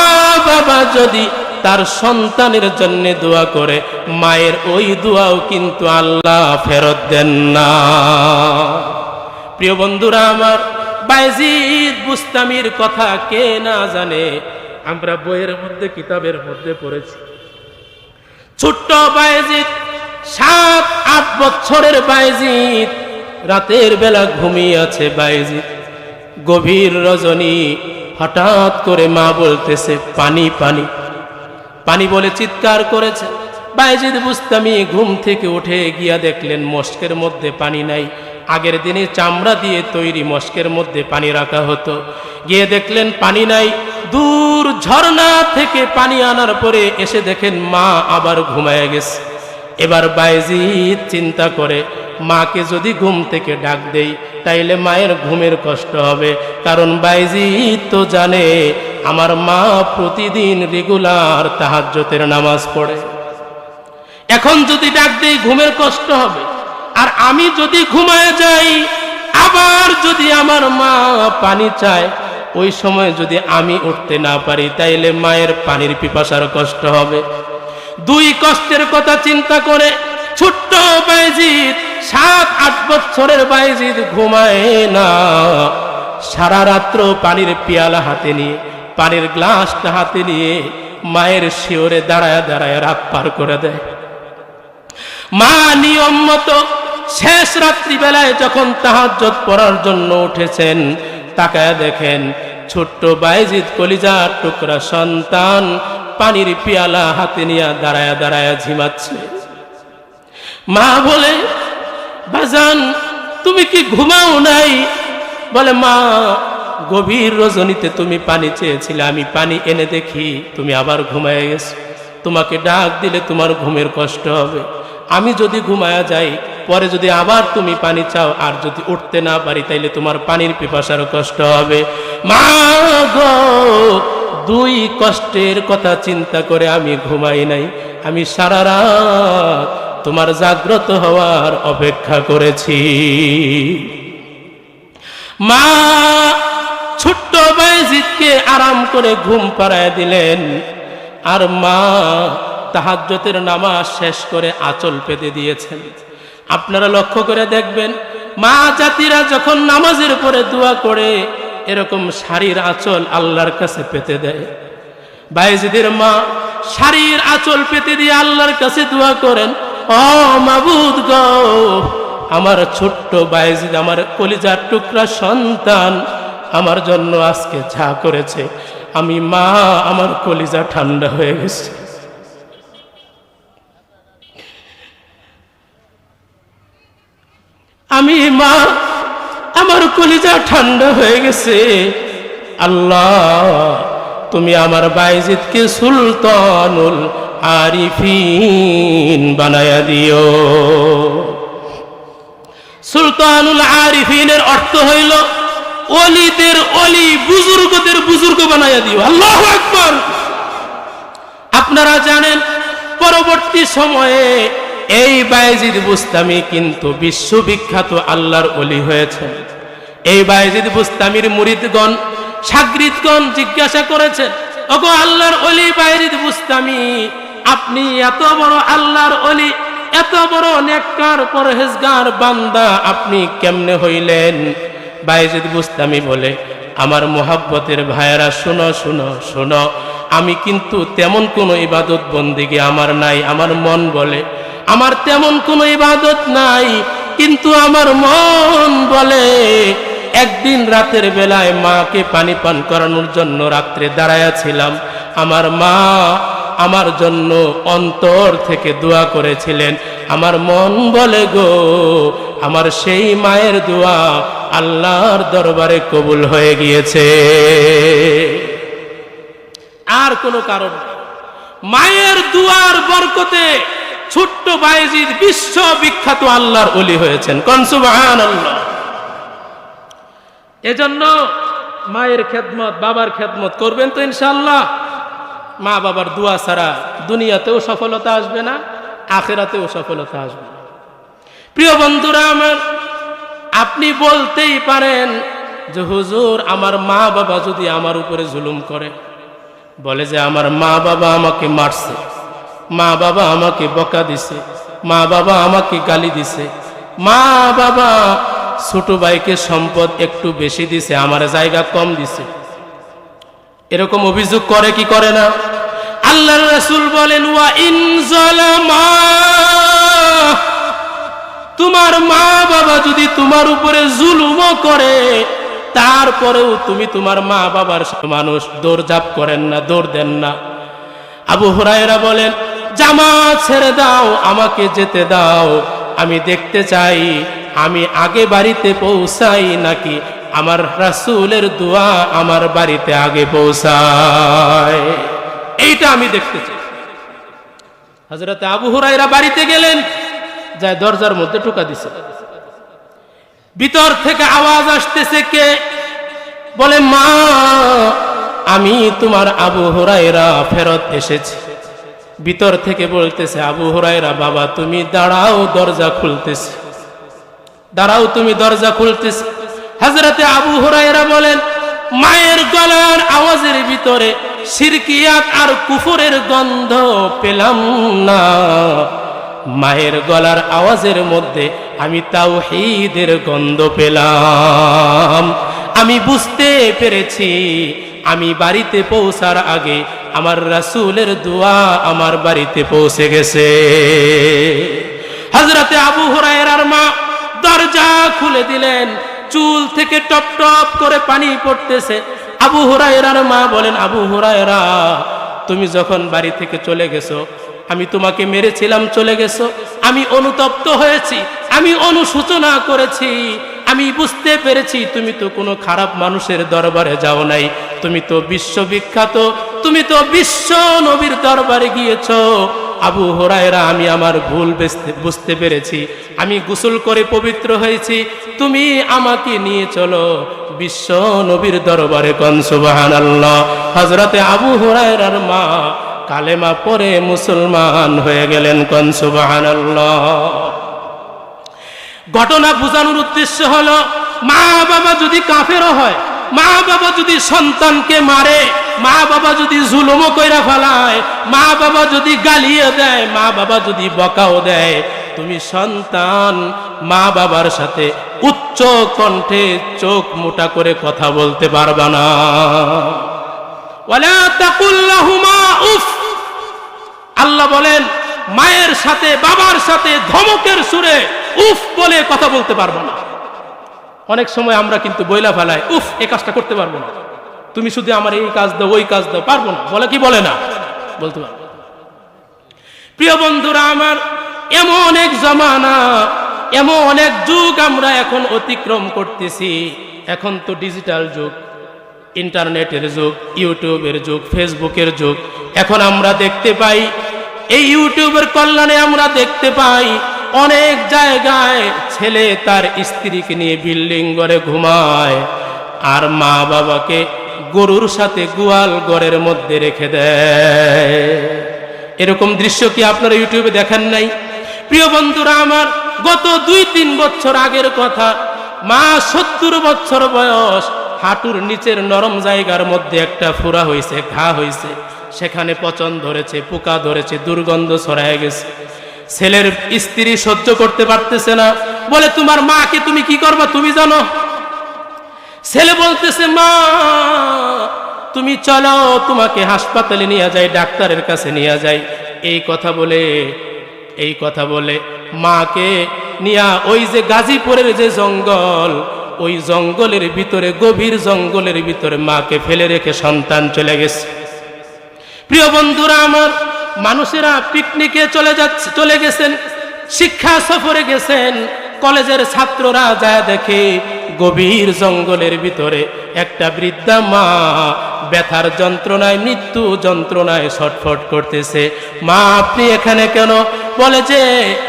বাবা যদি তার সন্তানের জন্য দোয়া করে, মায়ের ওই দোয়াও কিন্তু আল্লাহ ফেরত দেন না। প্রিয় বন্ধুরা আমার, বায়েজিদ বুস্তামির কথা কে না জানে? আমরা বইয়ের মধ্যে, কিতাবের মধ্যে পড়েছি। ছোট্ট বায়েজিদ, 7-8 বছরের বায়েজিদ, রাতের বেলা ঘুমিয়ে আছে বায়েজিদ। গভীর রজনী, হঠাৎ করে মা বলতেছে পানি পানি পানি বলে চিৎকার করেছে। বায়েজিদ বুস্তামি ঘুম থেকে উঠে গিয়া দেখলেন মশকের মধ্যে পানি নাই। আগের দিনে চামড়া দিয়ে তৈরি মশকের মধ্যে পানি রাখা হতো। গিয়ে দেখলেন পানি নাই। দূর ঝর্ণা থেকে পানি আনার পরে এসে দেখেন মা আবার ঘুমায় গেছে। এবার বায়েজিদ চিন্তা করে, মাকে যদি ঘুম থেকে ডাক দেই তাইলে মায়ের ঘুমের কষ্ট হবে, কারণ বায়েজিদ তো জানে আমার মা প্রতিদিন রেগুলার তাহাজ্জুদের নামাজ পড়ে। এখন যদি ডাক দেই ঘুমের কষ্ট হবে, আর আমি যদি ঘুমায় যাই, আবার যদি আমার মা পানি চায়, ওই সময় যদি আমি উঠতে না পারি তাইলে মায়ের পানির পিপাসার কষ্ট হবে। 2 কষ্টের কথা চিন্তা করে ছোট্ট বায়েজিদ, 7-8 বছরের বায়েজিদ ঘুমায় না। সারা রাত্র পানির পিয়ালা হাতে নিয়ে, পানির গ্লাসটা হাতে নিয়ে মায়ের শিওরে দাঁড়ায় দাঁড়ায় রাত পার করে দেয়। মা নিয়ম মতো শেষ রাত্রিবেলায় যখন তাহাজ্জুদ পড়ার জন্য উঠেছেন, তাকায় দেখেন ছোট্ট বাইজিদ কলিজার টুকরা সন্তান পানির পিয়ালা হাতে নিয়ে দাঁড়ায়া দাঁড়ায়া ঝিমাচ্ছে। মা বলে, বাজান তুমি কি ঘুমাও নাই? বলে, মা গভীর রজনীতে তুমি পানি চেয়েছিলে, আমি পানি এনে দেখি তুমি আবার ঘুমায় গেছো। তোমাকে ডাক দিলে তোমার ঘুমের কষ্ট হবে, আমি যদি ঘুমায়া যাই পরে যদি আবার তুমি পানি চাও আর যদি উঠতে না পারি তাইলে তোমার পানির পিপাসারও কষ্ট হবে। মা গো, দুই কষ্টের কথা চিন্তা করে আমি ঘুমাই নাই, আমি সারা রাত তোমার জাগ্রত হওয়ার অপেক্ষা করেছি। মা ছোট্ট বাইজিদকে আরাম করে ঘুম পাড়ায় দিলেন। আর মা তাহাজ্জুদের নামাজ শেষ করে আঁচল পেতে দিয়েছেন। আপনারা লক্ষ্য করে দেখবেন, মা জাতিরা যখন নামাজের পরে দোয়া করে এরকম শাড়ির আঁচল আল্লাহর কাছে পেতে দেয়। বাইজিদের মা শাড়ির আঁচল পেতে দিয়ে আল্লাহর কাছে দোয়া করেন, ও মাবুদ গো, আমার ছোট্ট বাইজিদ, আমার কলিজার টুকরা সন্তান আমার জন্য আজকে যা করেছে, আমি মা আমার কলিজা ঠান্ডা হয়ে গেছে। আমি মা আমার কলিজা ঠান্ডা হয়ে গেছে। আল্লাহ তুমি আমার বাইজিদকে সুলতানুল আরিফিন বানায়া দিও। সুলতানুল আরিফিনের অর্থ হইল ওলিদের ওলি, বুজুর্গদের বুজুর্গ বানায়া দিও। আল্লাহু আকবার। আপনারা জানেন পরবর্তী সময়ে এই বায়েজিদ বুস্তামি কিন্তু বিশ্ববিখ্যাত আল্লাহর ওলি হয়েছেন। এই বায়েজিদ বুস্তামির মুরিদগণ, শাগরিদগণ জিজ্ঞাসা করেছেন, ওগো আল্লাহর ওলি বায়েজিদ বুস্তামি, আপনি এত বড় আল্লাহর ওলি, এত বড় নেককার পরহেজগার বান্দা, আপনি কেমনে হইলেন? বায়েজিদ বুস্তামি বলে, আমার মোহাব্বতের ভাইয়েরা শোনো শোনো শোনো, আমি কিন্তু তেমন কোনো ইবাদত বন্দিগি আমার নাই। আমার মন বলে আমার তেমন কোনো ইবাদত নাই, কিন্তু আমার মন বলে একদিন রাতের বেলায় মাকে পানি পান করানোর জন্য রাত্রে দাঁড়ায়া ছিলাম, আমার মা আমার জন্য অন্তর থেকে দোয়া করেছিলেন। আমার মন বলে গো, আমার সেই মায়ের দোয়া আল্লাহর দরবারে কবুল হয়ে গিয়েছে। আর কোনো কারণ নেই, মায়ের দুয়ার বরকতে ছোট্ট বায়েজিদ বিশ্ববিখ্যাত আল্লাহর ওলি হয়েছেন। কোন সুবহানাল্লাহ। এজন্য মায়ের খেদমত, বাবার খেদমত করবেন তো ইনশাআল্লাহ। মা বাবার দোয়া ছাড়া দুনিয়াতেও সফলতা আসবে না, আখিরাতেও সফলতা আসবে না। প্রিয় বন্ধুরা আমার, আপনি বলতেই পারেন যে হুজুর আমার মা বাবা যদি আমার উপরে জুলুম করে, বলে যে আমার মা বাবা আমাকে মারছে, মা বাবা আমাকে বকা দিছে, মা বাবা আমাকে গালি দিছে, মা বাবা ছোট ভাইকে সম্পদ একটু বেশি দিছে, আমার জায়গা কম দিছে, এরকম অভিযোগ করে কি করে না? আল্লাহর রাসূল বলেন, ওয়া ইন যালামা, তোমার মা বাবা যদি তোমার উপরে জুলুমও করে, তারপরেও তুমি তোমার মা বাবার মানুষ দৌড়ঝাঁপ করেন না, দৌড় দেন না। আবু হুরায়রা বলেন, জামাত ছেড়ে দাও, আমাকে যেতে দাও, আমি দেখতে চাই আমি আগে বাড়িতে পৌঁছাই নাকি আমার রাসূলের দোয়া আমার বাড়িতে আগে পৌঁছায়, এইটা আমি দেখতে চাই। হযরত আবু হুরায়রা বাড়িতে গেলেন, যায় দরজার মধ্যে টোকা দিছে, ভিতর থেকে আওয়াজ আসতেছে, কে? বলে, মা আমি তোমার আবু হুরায়রা ফেরত এসেছি। ভিতর থেকে বলতেছে, আবু হুরায়রা বাবা তুমি দাঁড়াও, দরজা খুলতেছি, দাঁড়াও তুমি দরজা খুলতেছি। হযরতে আবু হুরায়রা বলেন, মায়ের গলার আওয়াজের ভিতরে শিরকিয়াত আর কুফরের গন্ধ পেলাম না, মায়ের গলার আওয়াজের মধ্যে আমি তাওহীদের গন্ধ পেলাম। আমি বুঝতে পেরেছি আমি বাড়িতে পৌঁছার আগে আমার রাসূলের দোয়া আমার বাড়িতে পৌঁছে গেছে। হযরতে আবু হুরায়রার মা দরজা খুলে দিলেন, চুল থেকে টপ টপ করে পানি পড়তেছে। আবু হুরায়রার মা বলেন, আবু হুরায়রা, তুমি যখন বাড়ি থেকে চলে গেছো, আমি তোমাকে মেরেছিলাম, চলে গেছো, আমি অনুতপ্ত হয়েছি, আমি অনুশোচনা করেছি, আমি বুঝতে পেরেছি তুমি তো কোনো খারাপ মানুষের দরবারে যাও নাই, তুমি তো বিশ্ববিখ্যাত, তুমি তো বিশ্ব নবীর দরবারে গিয়েছো। আবু হুরায়রা, আমি আমার ভুল বুঝতে পেরেছি, আমি গোসল করে পবিত্র হয়েছি, তুমি আমাকে নিয়ে চলো বিশ্ব নবীর দরবারে। কোন সুবহানাল্লাহ। হযরতে আবু হুরায়রার মা কালেমা পড়ে মুসলমান হয়ে গেলেন। কোন সুবহানাল্লাহ। ঘটনা বোঝানোর উদ্দেশ্য হলো, মা বাবা যদি কাফেরও হয়, মা বাবা যদি সন্তানকে মারে, মা বাবা যদি জুলুমও কইরা ফেলায়, মা বাবা যদি গালিও দেয়, মা বাবা যদি বকাও দেয়, তুমি সন্তান মা বাবার সাথে উচ্চ কণ্ঠে চোখ মোটা করে কথা বলতে পারবা না। ওয়ালা তাকুল লাহুমা উফ। আল্লাহ বলেন, মায়ের সাথে বাবার সাথে ধমকের সুরে উফ বলে কথা বলতে পারবো না। অনেক সময় আমরা কিন্তু বইলা ফেলাই, উফ এই কাজটা করতে পারবো না, তুমি শুধু আমার এই কাজ দাও, ওই কাজ দাও, পারবো না। বলে কি বলে না? বলতে পারবো। প্রিয় বন্ধুরা আমার, এমন এক জমানা, এমন এক যুগ আমরা এখন অতিক্রম করতেছি। এখন তো ডিজিটাল যুগ, ইন্টারনেটের যুগ, ইউটিউবের যুগ, ফেসবুকের যুগ। এখন আমরা দেখতে পাই, এই ইউটিউবের কল্যাণে আমরা দেখতে পাই অনেক জায়গায় ছেলে তার স্ত্রীকে নিয়ে বিল্ডিং ঘরে ঘুমায়, আর মা বাবাকে গরুর সাথে গোয়াল ঘরের মধ্যে রেখে দেয়। এরকম দৃশ্য কি আপনারা ইউটিউবে দেখেন নাই? প্রিয় বন্ধুরা আমার, গত 2-3 বছর আগের কথা, মা 70 বছর বয়স, হাঁটুর নিচের নরম জায়গার মধ্যে একটা ফোড়া হয়েছে, ঘা হয়েছে, সেখানে পচন ধরেছে, পোকা ধরেছে, দুর্গন্ধ ছড়ায় গেছে। ছেলের স্ত্রী সহ্য করতে পারতেছে না, বলে তোমার মাকে তুমি কি করবা তুমি জানো? ছেলে বলতেছে, মা তুমি চলো, তোমাকে হাসপাতালে নিয়ে যাই, ডাক্তারের কাছে নিয়ে যাই। এই কথা বলে মাকে নিয়া ওই যে গাজীপুরের যে জঙ্গল, ওই জঙ্গলের ভিতরে, গভীর জঙ্গলের ভিতরে মাকে ফেলে রেখে সন্তান চলে গেছে। প্রিয় বন্ধুরা আমার, মানুষেরা পিকনিকে চলে গেছেন, শিক্ষা সফরে গেছেন, কলেজের ছাত্ররা যায় দেখে গভীর জঙ্গলের ভিতরে একটা বৃদ্ধা মা ব্যথার যন্ত্রণায়, মৃত্যু যন্ত্রণায় ছটফট করতেছে। মা আপনি এখানে কেন? বলে যে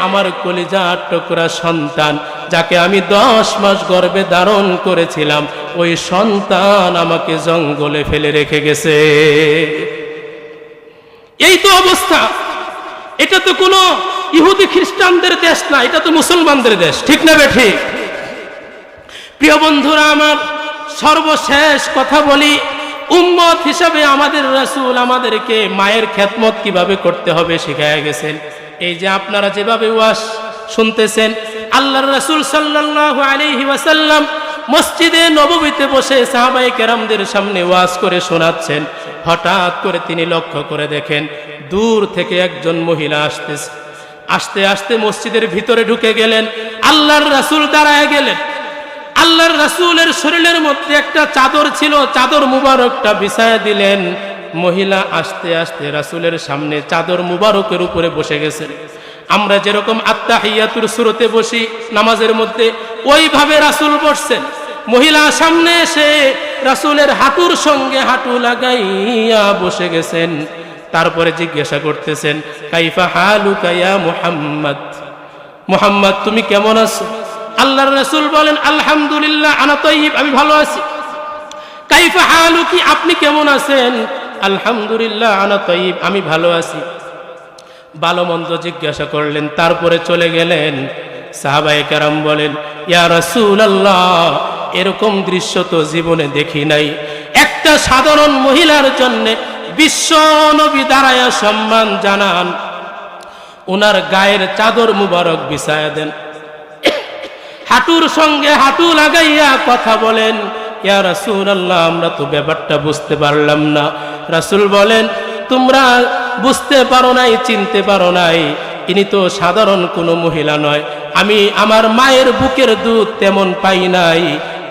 আমার কলিজার টুকরা সন্তান, যাকে আমি 10 মাস গর্ভে ধারণ করেছিলাম, ওই সন্তান আমাকে জঙ্গলে ফেলে রেখে গেছে। এই তো অবস্থা। এটা তো কোনো ইহুদি খ্রিস্টানদের দেশ না, এটা তো মুসলমানদের দেশ, ঠিক না বেঠিক? প্রিয় বন্ধুরা আমার, সর্বশেষ কথা বলি, উম্মত হিসাবে আমাদের রাসূল আমাদেরকে মায়ের খেদমত কিভাবে করতে হবে শিখায়া গেছেন। এই যে আপনারা যেভাবে ওয়াজ শুনতেছেন, আল্লাহর রাসূল সাল্লাল্লাহু আলাইহি ওয়াসাল্লাম মসজিদে নববীতে বসে সাহাবায়ে কেরামদের সামনে ওয়াজ করে শোনাচ্ছেন। হঠাৎ করে তিনি লক্ষ্য করে দেখেন, দূর থেকে একজন মহিলা আসতেছে। আস্তে আস্তে মসজিদের ভিতরে ঢুকে গেলেন, আল্লাহর রাসূল দাঁড়ায় গেলেন। আল্লাহর রাসূলের শরীরের মধ্যে একটা চাদর ছিল, চাদর মুবারকটা বিছায়া দিলেন। মহিলা আস্তে আস্তে রাসূলের সামনে চাদর মুবারকের উপরে বসে গেছেন। আমরা যেরকম আত্তাহিয়াতুর সূরাতে বসি নামাজের মধ্যে, ওইভাবে রাসূল বসছেন। মহিলা সামনে এসে রাসূলের হাঁটুর সঙ্গে হাঁটু লাগাইয়া বসে গেছেন। তারপরে জিজ্ঞাসা করতেছেন, কাইফা হালুকা ইয়া মুহাম্মদ, মুহাম্মদ তুমি কেমন আছো? আল্লাহর রাসূল বলেন, আলহামদুলিল্লাহ আনা তাইয়িব, আমি ভালো আছি। কাইফা হালুকি, আপনি কেমন আছেন? আলহামদুলিল্লাহ আনা তাইয়িব, আমি ভালো আছি। ভালো মন্দ জিজ্ঞাসা করলেন, তারপরে চলে গেলেন। সাহাবায়ে কেরাম বলেন, ইয়া রাসূলুল্লাহ, এরকম দৃশ্য তো জীবনে দেখি নাই। একটা সাধারণ মহিলার জন্য বিশ্ব নবী দাঁড়ায়া সম্মান জানান, ওনার গায়ের চাদর মুবারক বিছায়া দেন, হাঁটুর সঙ্গে হাঁটু লাগাইয়া কথা বলেন। ইয়া রাসূলুল্লাহ, আমরা তো ব্যাপারটা বুঝতে পারলাম না। রাসূল বলেন, তোমরা বুঝতে পারো নাই, চিনতে পারো নাই, ইনি তো সাধারণ কোনো মহিলা নয়, আমি আমার মায়ের বুকের দুধ তেমন পাই নাই,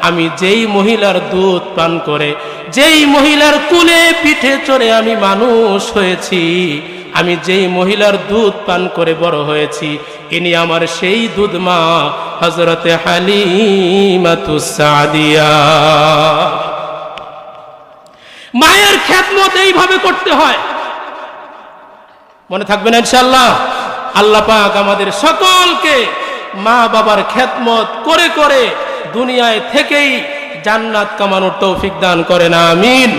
আমি যেই মহিলার দুধ পান করে, যেই মহিলার কুলে পিঠে চড়ে আমি মানুষ হয়েছি, আমি যেই মহিলার দুধ পান করে বড় হয়েছি, ইনি আমার সেই দুধ মা হযরতে হালিমাতুস সাদিয়া। মায়ের খেদমত এইভাবে করতে হয়, মনে থাকবে না ইনশাআল্লাহ? আল্লাহ পাক আমাদের সকলকে মা বাবার খেদমত করে করে দুনিয়ায় থেকেই জান্নাত কামানোর তৌফিক দান করেন, আমিন।